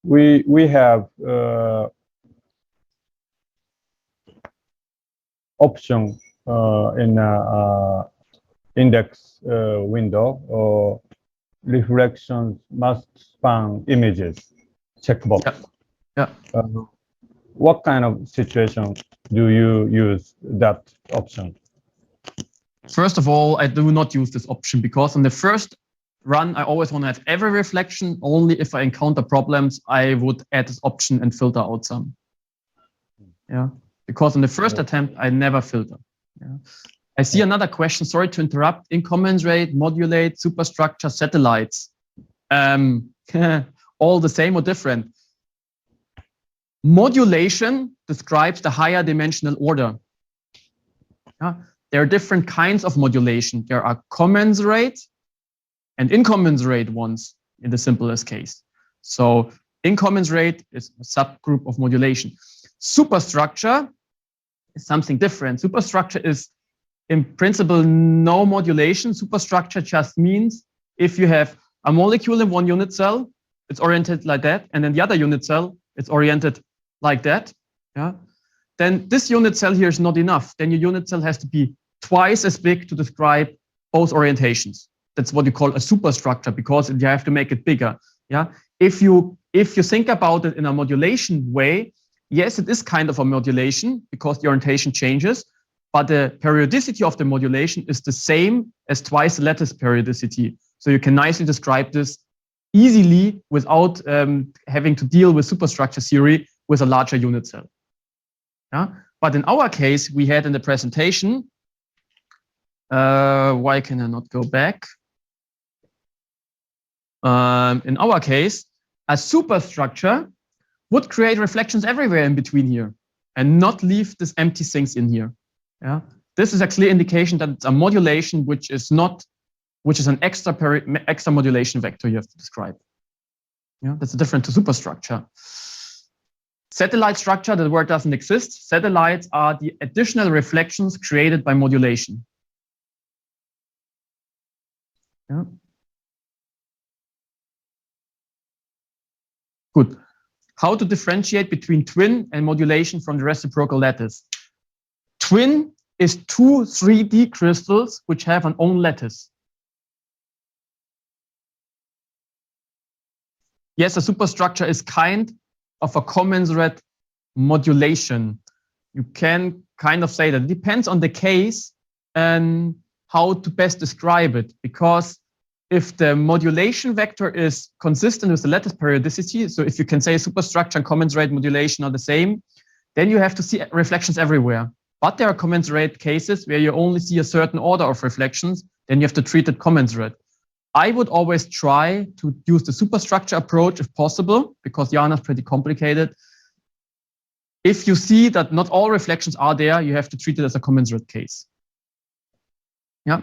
We have option in index window, or reflections must span images checkbox. Yeah. What kind of situation do you use that option? First of all, I do not use this option because on the first run, I always want to have every reflection. Only if I encounter problems, I would add this option and filter out some. Yeah, because on the first attempt, I never filter. Yeah. I see another question. Sorry to interrupt. Incommensurate, modulate, superstructure, satellites. All the same or different? Modulation describes the higher dimensional order. Yeah. There are different kinds of modulation. There are commensurate and incommensurate ones in the simplest case. So incommensurate is a subgroup of modulation. Superstructure is something different. Superstructure is in principle no modulation. Superstructure just means if you have a molecule in one unit cell, it's oriented like that, and then the other unit cell, it's oriented like that. Yeah. Then this unit cell here is not enough. Then your unit cell has to be twice as big to describe both orientations. That's what you call a superstructure because you have to make it bigger. Yeah. If you think about it in a modulation way, yes, it is kind of a modulation because the orientation changes, but the periodicity of the modulation is the same as twice the lattice periodicity. So you can nicely describe this easily without having to deal with superstructure theory with a larger unit cell. Yeah. But in our case, we had in the presentation, why can I not go back? In our case, a superstructure would create reflections everywhere in between here and not leave this empty things in here. Yeah. This is a clear indication that it's a modulation which is an extra modulation vector you have to describe. Yeah, that's different to superstructure. Satellite structure, the word doesn't exist. Satellites are the additional reflections created by modulation. Yeah. Good. How to differentiate between twin and modulation from the reciprocal lattice? Twin is two 3D crystals which have an own lattice. Yes, a superstructure is kind of a commensurate modulation. You can kind of say that it depends on the case and how to best describe it, because if the modulation vector is consistent with the lattice periodicity, so if you can say superstructure and commensurate modulation are the same, then you have to see reflections everywhere. But there are commensurate cases where you only see a certain order of reflections, then you have to treat it commensurate. I would always try to use the superstructure approach if possible, because Jana is pretty complicated. If you see that not all reflections are there, you have to treat it as a commensurate case. Yeah.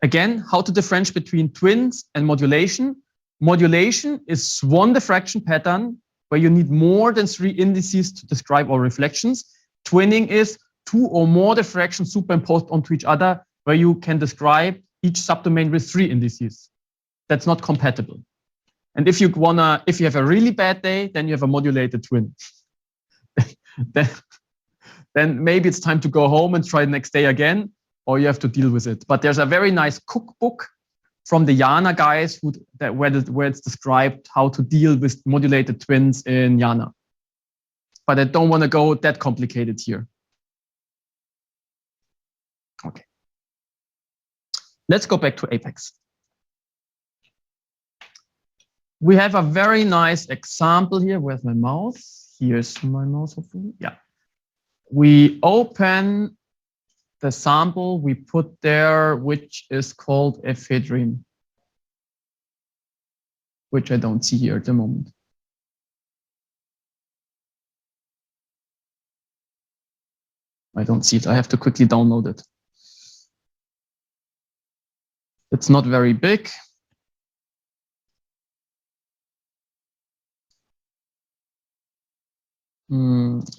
Again, how to differentiate between twins and modulation. Modulation is one diffraction pattern where you need more than 3 indices to describe all reflections. Twinning is 2 or more diffractions superimposed onto each other where you can describe each subdomain with 3 indices. That's not compatible. And if you have a really bad day, then you have a modulated twin. then maybe it's time to go home and try the next day again, or you have to deal with it. But there's a very nice cookbook from the Jana guys where it's described how to deal with modulated twins in Jana. But I don't want to go that complicated here. Okay. Let's go back to Apex. We have a very nice example here. Where's my mouse? Here's my mouse, hopefully. Yeah. We open the sample we put there, which is called ephedrine. which I don't see here at the moment. I don't see it. I have to quickly download it. It's not very big.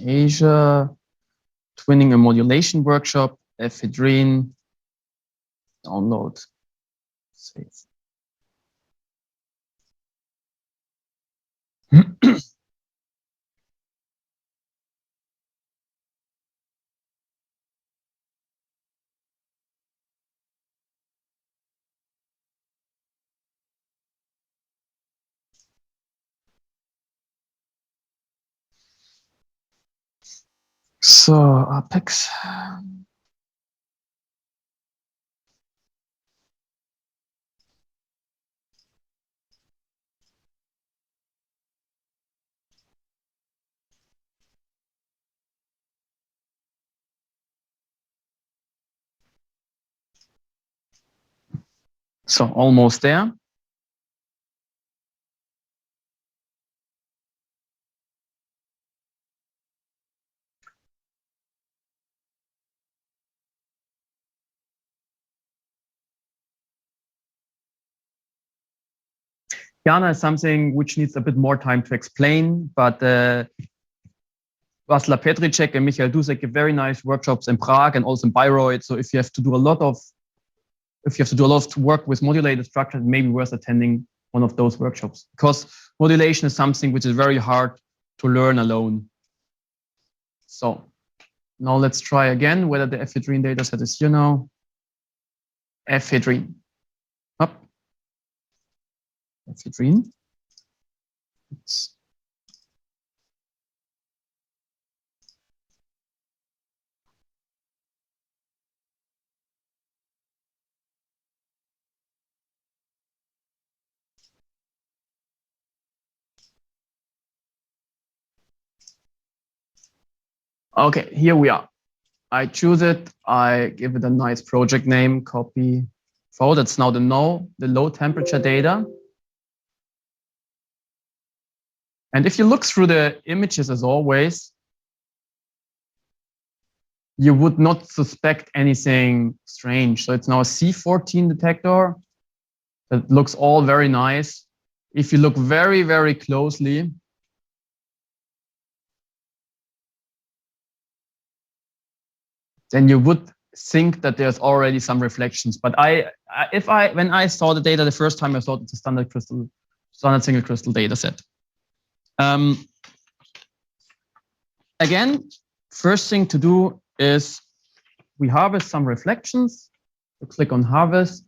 Asia, twinning a modulation workshop, ephedrine, download, save. So Apex. So almost there. Jana is something which needs a bit more time to explain, but Vasla Petricek and Michael Dusek give very nice workshops in Prague and also in Bayreuth. So if you have to do a lot of work with modulated structures, it may be worth attending one of those workshops, because modulation is something which is very hard to learn alone. So now let's try again whether the ephedrine dataset is here now. Ephedrine. Up. Ephedrine. It's okay, here we are. I choose it. I give it a nice project name, copy. So that's now the low temperature data. And if you look through the images, as always, you would not suspect anything strange. So it's now a C14 detector that looks all very nice. If you look very, very closely, then you would think that there's already some reflections. But when I saw the data the first time, I thought it's a standard single crystal data set. Again, first thing to do is we harvest some reflections. So click on harvest.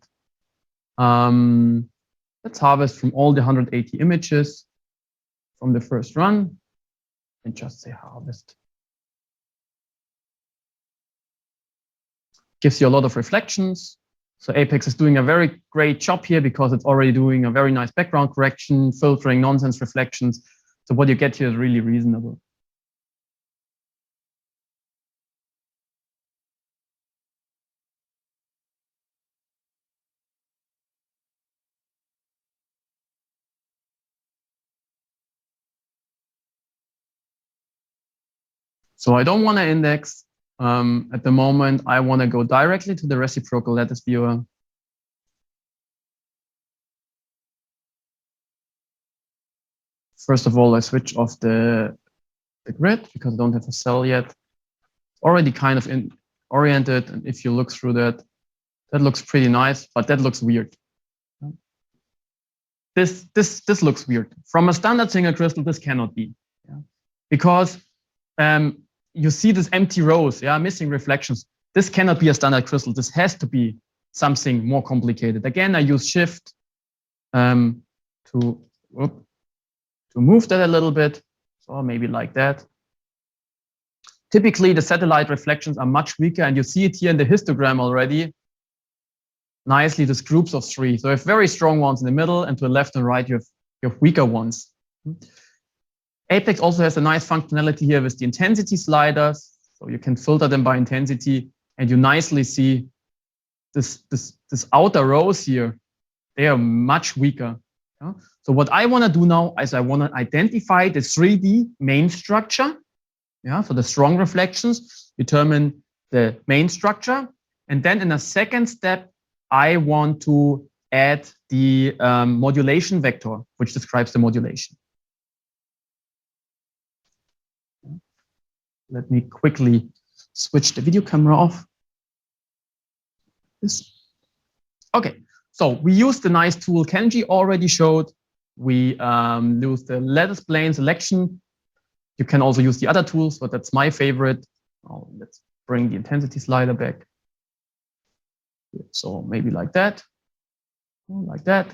Let's harvest from all the 180 images from the first run and just say harvest. Gives you a lot of reflections. So Apex is doing a very great job here because it's already doing a very nice background correction, filtering nonsense reflections. So what you get here is really reasonable. So I don't want to index at the moment. I want to go directly to the reciprocal lattice viewer. First of all, I switch off the grid because I don't have a cell yet. Already kind of oriented, and if you look through that, that looks pretty nice, but that looks weird. This looks weird. From a standard single crystal, this cannot be, because you see this empty rows, missing reflections. This cannot be a standard crystal. This has to be something more complicated. Again, I use Shift to move that a little bit, so maybe like that. Typically, the satellite reflections are much weaker, and you see it here in the histogram already. Nicely, these groups of three. So you have very strong ones in the middle, and to the left and right, you have weaker ones. Apex also has a nice functionality here with the intensity sliders. So you can filter them by intensity, and you nicely see this outer rows here. They are much weaker. Yeah? So what I want to do now is I want to identify the 3D main structure. Yeah, so the strong reflections, determine the main structure. And then in a second step, I want to add the modulation vector, which describes the modulation. Let me quickly switch the video camera off. This. Okay, so we used the nice tool Kenji already showed. We used the lattice plane selection. You can also use the other tools, but that's my favorite. Oh, let's bring the intensity slider back. So maybe like that, like that.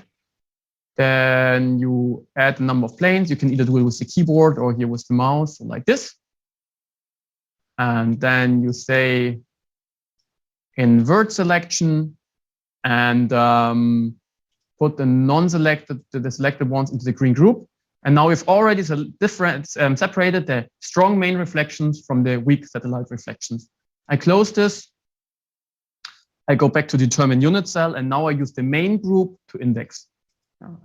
Then you add a number of planes. You can either do it with the keyboard or here with the mouse, like this. And then you say invert selection and put the non-selected, the selected ones into the green group. And now we've already separated the strong main reflections from the weak satellite reflections. I close this. I go back to determine unit cell, and now I use the main group to index.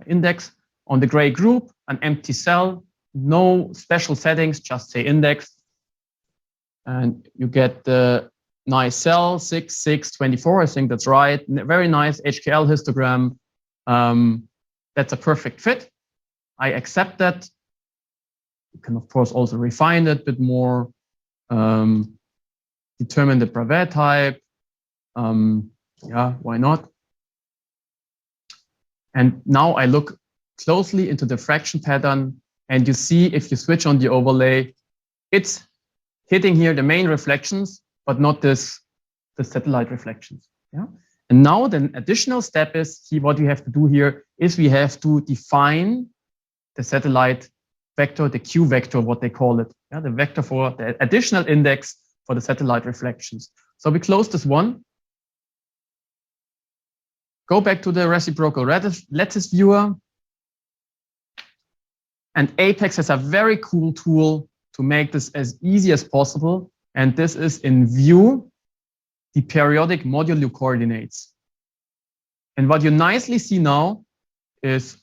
Index on the gray group, an empty cell, no special settings, just say index. And you get the nice cell 6624. I think that's right. Very nice HKL histogram. That's a perfect fit. I accept that. You can, of course, also refine it a bit more. Determine the Bravais type. Yeah, why not? And now I look closely into the fraction pattern, and you see if you switch on the overlay, it's hitting here the main reflections, but not the satellite reflections. Yeah. And now the additional step is what we have to do here is we have to define the satellite vector, the Q vector, what they call it. Yeah, the vector for the additional index for the satellite reflections. So we close this one. Go back to the reciprocal lattice viewer. And Apex has a very cool tool to make this as easy as possible. And this is in view, the periodic modulo coordinates. And what you nicely see now is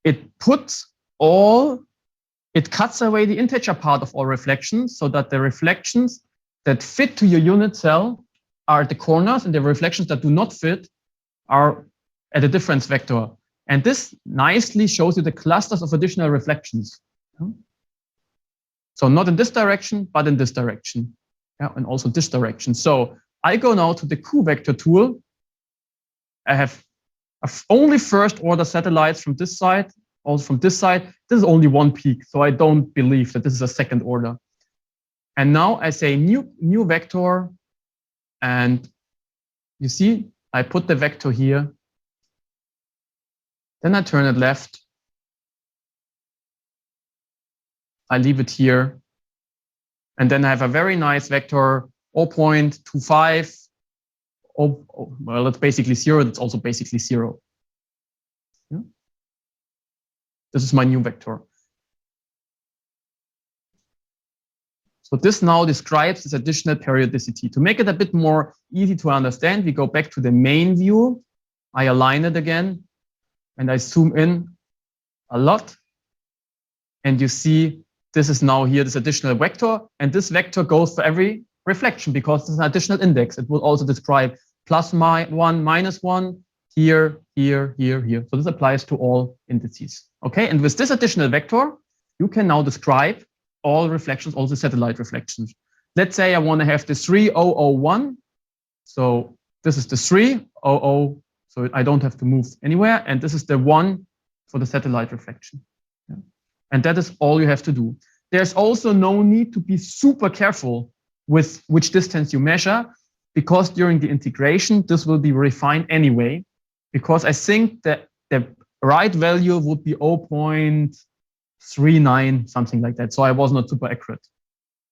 it cuts away the integer part of all reflections so that the reflections that fit to your unit cell are at the corners, and the reflections that do not fit are at a difference vector. And this nicely shows you the clusters of additional reflections. So not in this direction, but in this direction. Yeah, and also this direction. So I go now to the Q vector tool. I have only first order satellites from this side, also from this side. This is only one peak, so I don't believe that this is a second order. And now I say new vector, and you see, I put the vector here. Then I turn it left. I leave it here. And then I have a very nice vector 0.25. Well, it's basically 0. It's also basically 0. Yeah. This is my new vector. So this now describes this additional periodicity. To make it a bit more easy to understand, we go back to the main view. I align it again, and I zoom in a lot. And you see this is now here, this additional vector. And this vector goes for every reflection because it's an additional index. It will also describe +1, -1, here, here, here, here. So this applies to all indices. Okay, and with this additional vector, you can now describe all reflections, also satellite reflections. Let's say I want to have the 3001. So this is the 300, so I don't have to move anywhere. And this is the 1 for the satellite reflection. Yeah. And that is all you have to do. There's also no need to be super careful with which distance you measure, because during the integration, this will be refined anyway, because I think that the right value would be 0.39, something like that. So I was not super accurate.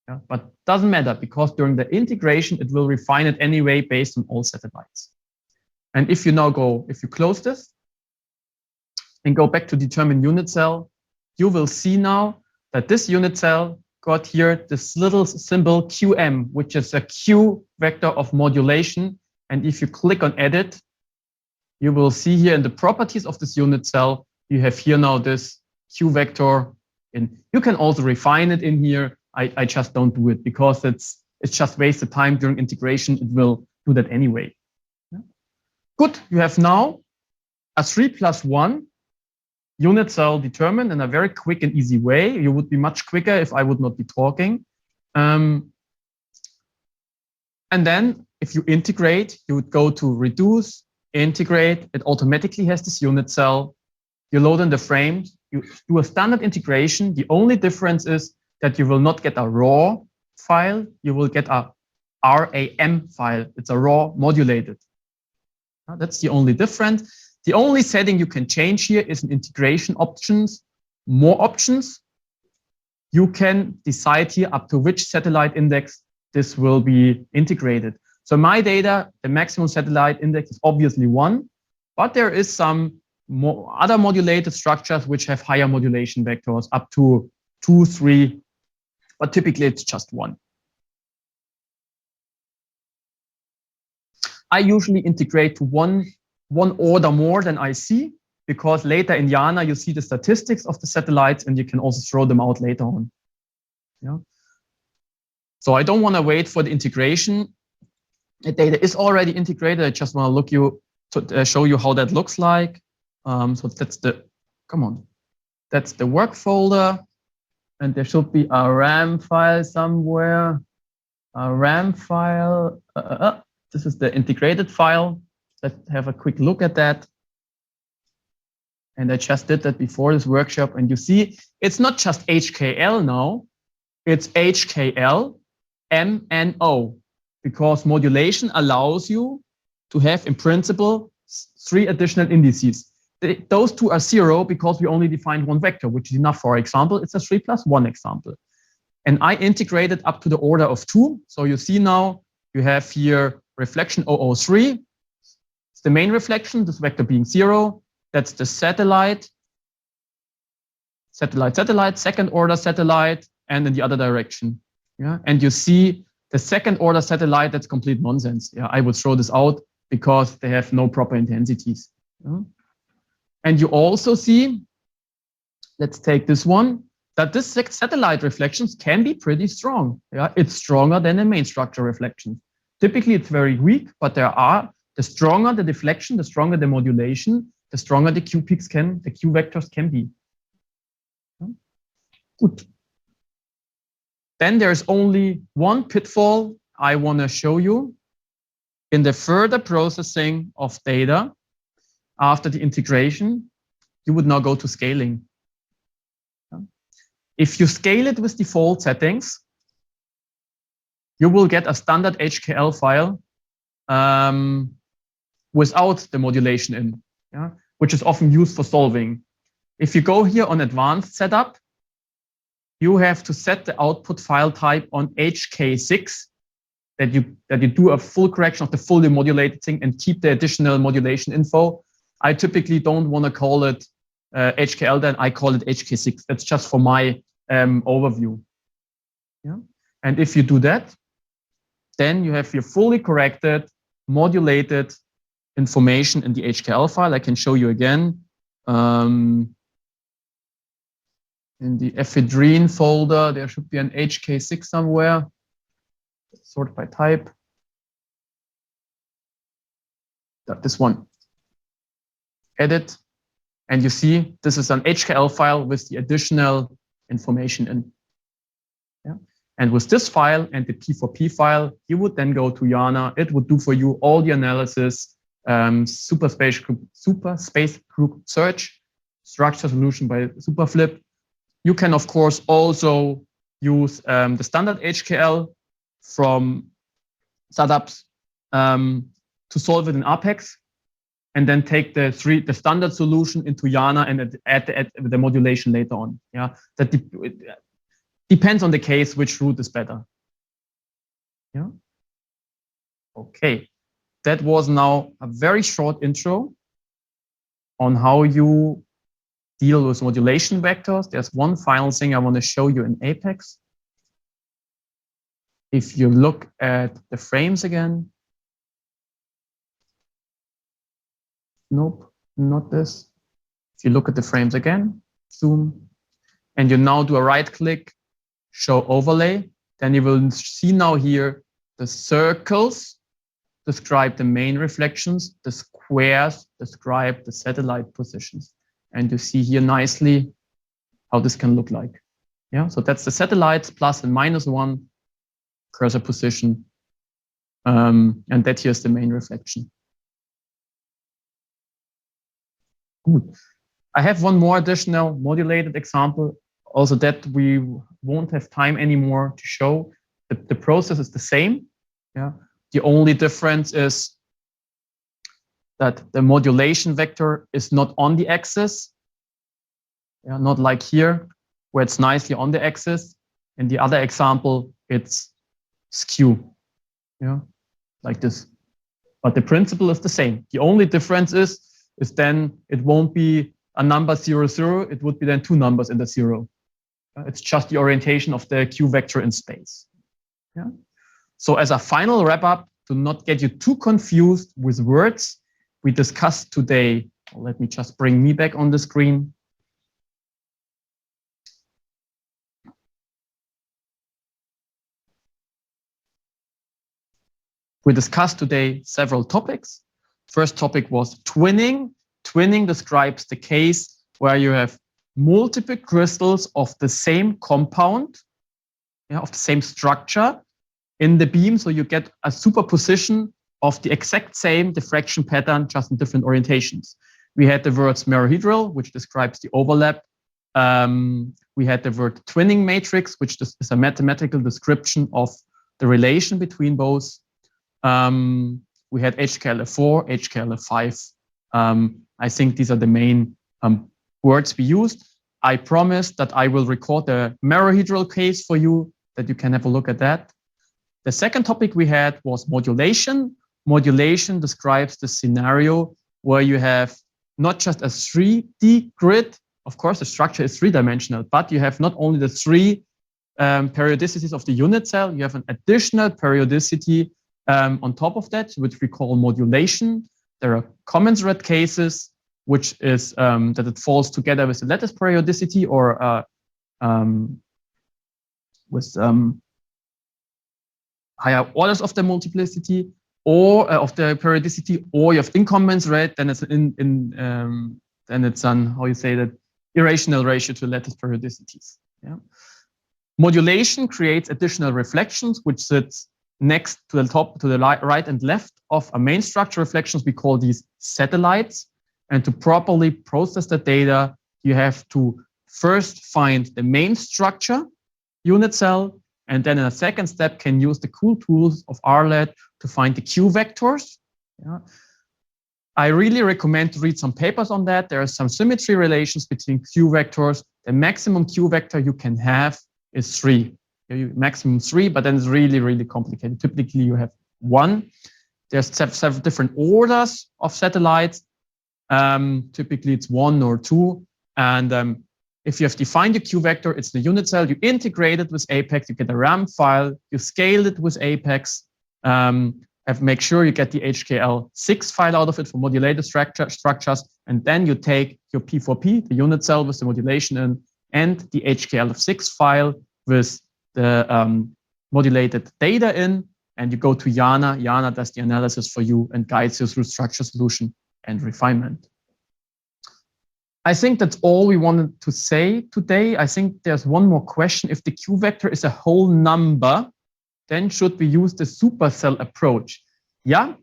Yeah, but doesn't matter, because during the integration, it will refine it anyway based on all satellites. And if you now if you close this and go back to determine unit cell, you will see now that this unit cell got here this little symbol QM, which is a Q vector of modulation. And if you click on edit, you will see here in the properties of this unit cell, you have here now this Q vector. And you can also refine it in here. I just don't do it because it's just wasted time during integration. It will do that anyway. Yeah. Good. You have now a 3+1 unit cell determined in a very quick and easy way. You would be much quicker if I would not be talking. And then if you integrate, you would go to reduce, integrate. It automatically has this unit cell. You load in the frames. You do a standard integration. The only difference is that you will not get a raw file. You will get a RAM file. It's a raw modulated. That's the only difference. The only setting you can change here is in integration options, more options. You can decide here up to which satellite index this will be integrated. So my data, the maximum satellite index is obviously 1, but there is some more other modulated structures which have higher modulation vectors up to 2, 3, but typically it's just 1. I usually integrate to one order more than I see, because later in YANA you see the statistics of the satellites and you can also throw them out later on. Yeah. So I don't want to wait for the integration. The data is already integrated. I just want to show you how that looks like. So that's that's the work folder, and there should be a RAM file somewhere. A RAM file. This is the integrated file. Let's have a quick look at that. And I just did that before this workshop, and you see it's not just HKL now, it's HKL MNO, because modulation allows you to have, in principle, 3 additional indices. Those 2 are 0 because we only defined 1 vector, which is enough. For example, it's a 3+1 example. And I integrated up to the order of 2. So you see now you have here reflection 003. It's the main reflection, this vector being 0. That's the satellite, second order satellite, and in the other direction. Yeah. And you see the second order satellite, that's complete nonsense. Yeah, I would throw this out because they have no proper intensities. Yeah. And you also see, let's take this one, that this satellite reflections can be pretty strong. Yeah, it's stronger than the main structure reflections. Typically, it's very weak, but the stronger the deflection, the stronger the modulation, the stronger the Q peaks the Q vectors can be. Yeah. Good. Then there's only one pitfall I want to show you. In the further processing of data after the integration, you would now go to scaling. If you scale it with default settings, you will get a standard HKL file without the modulation in, yeah, which is often used for solving. If you go here on advanced setup, you have to set the output file type on HK6, that you do a full correction of the fully modulated thing and keep the additional modulation info. I typically don't want to call it HKL, then I call it HK6. That's just for my overview. Yeah. And if you do that, then you have your fully corrected, modulated information in the HKL file. I can show you again. In the ephedrine folder, there should be an HK6 somewhere. Sort by type. This one. Edit. And you see this is an HKL file with the additional information in. Yeah. And with this file and the P4P file, you would then go to YANA. It would do for you all the analysis, super space group search, structure solution by Superflip. You can, of course, also use the standard HKL from setups to solve it in Apex, and then take the standard solution into YANA and add the modulation later on. Yeah, that depends on the case which route is better. Yeah. Okay, that was now a very short intro on how you deal with modulation vectors. There's one final thing I want to show you in Apex. If you look at the frames again, Nope, not this. If you look at the frames again, zoom, and you now do a right click, show overlay, then you will see now here the circles describe the main reflections, the squares describe the satellite positions. And you see here nicely how this can look like. Yeah, so that's the satellites plus and minus one cursor position. And that here's the main reflection. Good. I have one more additional modulated example, also that we won't have time anymore to show. The process is the same. Yeah. The only difference is that the modulation vector is not on the axis. Yeah, not like here, where it's nicely on the axis. In the other example, it's skew. Yeah, like this. But the principle is the same. The only difference is then it won't be a number 0, 0. It would be then two numbers in the 0. It's just the orientation of the Q vector in space. Yeah. So as a final wrap up, to not get you too confused with words, we discussed today. Let me just bring me back on the screen. We discussed today several topics. First topic was twinning. Twinning describes the case where you have multiple crystals of the same compound, of the same structure in the beam. So you get a superposition of the exact same diffraction pattern, just in different orientations. We had the words merahedral, which describes the overlap. We had the word twinning matrix, which is a mathematical description of the relation between both. We had HKLF4, HKLF5. I think these are the main words we used. I promised that I will record the merahedral case for you, that you can have a look at that. The second topic we had was modulation. Modulation describes the scenario where you have not just a 3D grid. Of course, the structure is three-dimensional, but you have not only the three periodicities of the unit cell, you have an additional periodicity on top of that, which we call modulation. There are commensurate cases, which is that it falls together with the lattice periodicity or with higher orders of the multiplicity or of the periodicity, or you have incommensurate, then it's then it's an, how you say that, irrational ratio to lattice periodicities. Yeah. Modulation creates additional reflections, which sits next to the top, to the right and left of a main structure reflections. We call these satellites. And to properly process the data, you have to first find the main structure unit cell, and then in a second step can use the cool tools of RLED to find the Q vectors. Yeah. I really recommend to read some papers on that. There are some symmetry relations between Q vectors. The maximum Q vector you can have is 3. Maximum 3, but then it's really, really complicated. Typically, you have 1. There's several different orders of satellites. Typically, it's 1 or 2. And if you have defined your Q vector, it's the unit cell. You integrate it with Apex. You get a RAM file. You scale it with Apex. Make sure you get the HKL6 file out of it for modulated structures. And then you take your P4P, the unit cell with the modulation in, and the HKL6 file with the modulated data in, and you go to Jana. Jana does the analysis for you and guides you through structure solution and refinement. I think that's all we wanted to say today. I think there's one more question. If the Q vector is a whole number, then should we use the supercell approach? Yeah,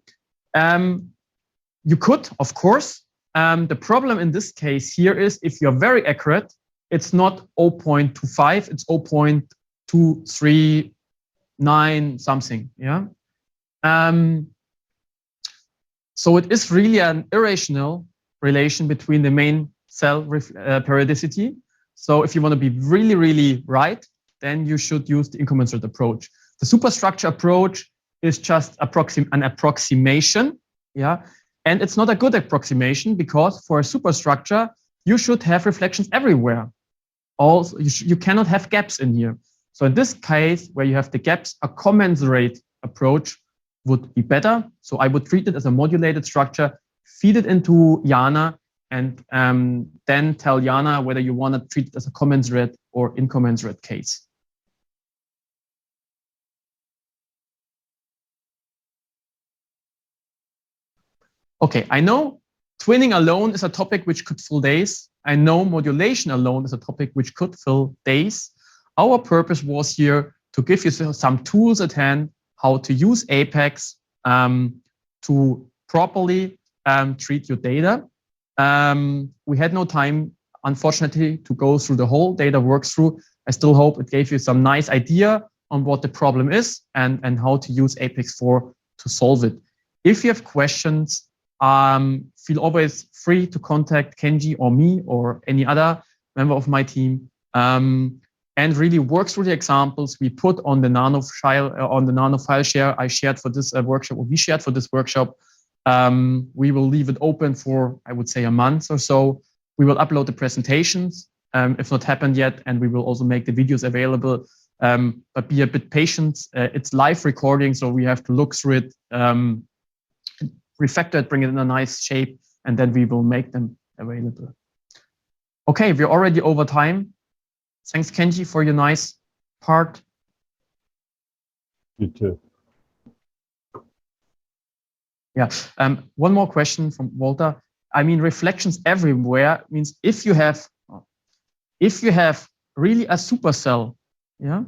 you could, of course. The problem in this case here is if you're very accurate, it's not 0.25, it's 0.239 something. Yeah. So it is really an irrational relation between the main cell periodicity. So if you want to be really, really right, then you should use the incommensurate approach. The superstructure approach is just an approximation. Yeah. And it's not a good approximation because for a superstructure, you should have reflections everywhere. Also, you cannot have gaps in here. So in this case, where you have the gaps, a commensurate approach would be better. So I would treat it as a modulated structure feed it into Jana, and then tell Jana whether you want to treat it as a commensurate or incommensurate case. Okay, I know twinning alone is a topic which could fill days. I know modulation alone is a topic which could fill days. Our purpose was here to give you some tools at hand how to use Apex to properly treat your data. We had no time, unfortunately, to go through the whole data workthrough. I still hope it gave you some nice idea on what the problem is and how to use Apex 4 to solve it. If you have questions, feel always free to contact Kenji or me or any other member of my team, and really work through the examples we put on the nano file share I shared for this workshop, or we shared for this workshop. We will leave it open for, I would say, a month or so. We will upload the presentations, if not happened yet, and we will also make the videos available. But be a bit patient. It's live recording, so we have to look through it, refactor it, bring it in a nice shape, and then we will make them available. Okay, we're already over time. Thanks, Kenji, for your nice part. You too. Yeah. One more question from Walter. I mean, reflections everywhere means if you have really a supercell, yeah,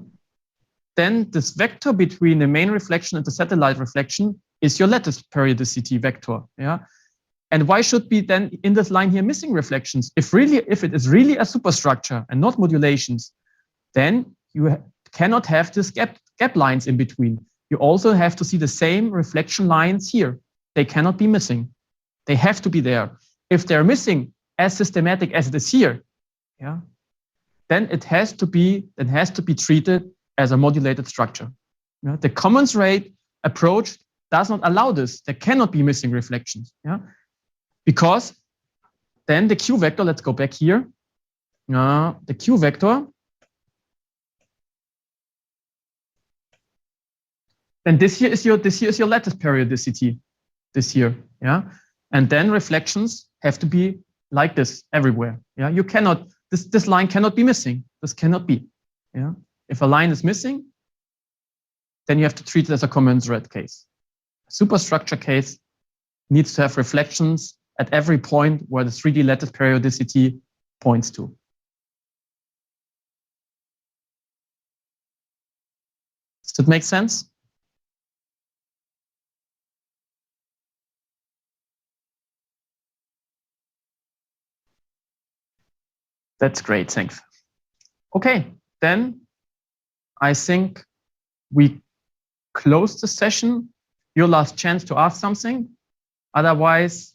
then this vector between the main reflection and the satellite reflection is your lattice periodicity vector. Yeah. And why should be then in this line here missing reflections? If it is really a superstructure and not modulations, then you cannot have this gap lines in between. You also have to see the same reflection lines here. They cannot be missing. They have to be there. If they're missing as systematic as it is here, yeah, then it has to be treated as a modulated structure. Yeah? The commensurate approach does not allow this. There cannot be missing reflections. Yeah. Because then the Q vector, let's go back here. The Q vector, then this here is your lattice periodicity, this here, yeah. And then reflections have to be like this everywhere. Yeah, you cannot, this line cannot be missing. This cannot be. Yeah. If a line is missing, then you have to treat it as a commensurate case. A superstructure case needs to have reflections at every point where the 3D lattice periodicity points to. Does that make sense? That's great, thanks. Okay, then I think we close the session. Your last chance to ask something. Otherwise,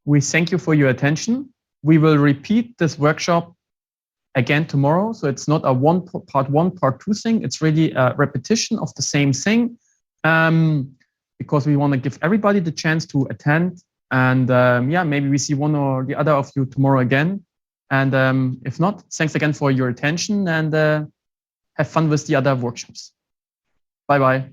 we thank you for your attention. We will repeat this workshop again tomorrow. So it's not a part one, part two thing. It's really a repetition of the same thing, because we want to give everybody the chance to attend. And yeah, maybe we see one or the other of you tomorrow again. And if not, thanks again for your attention, and have fun with the other workshops. Bye-bye.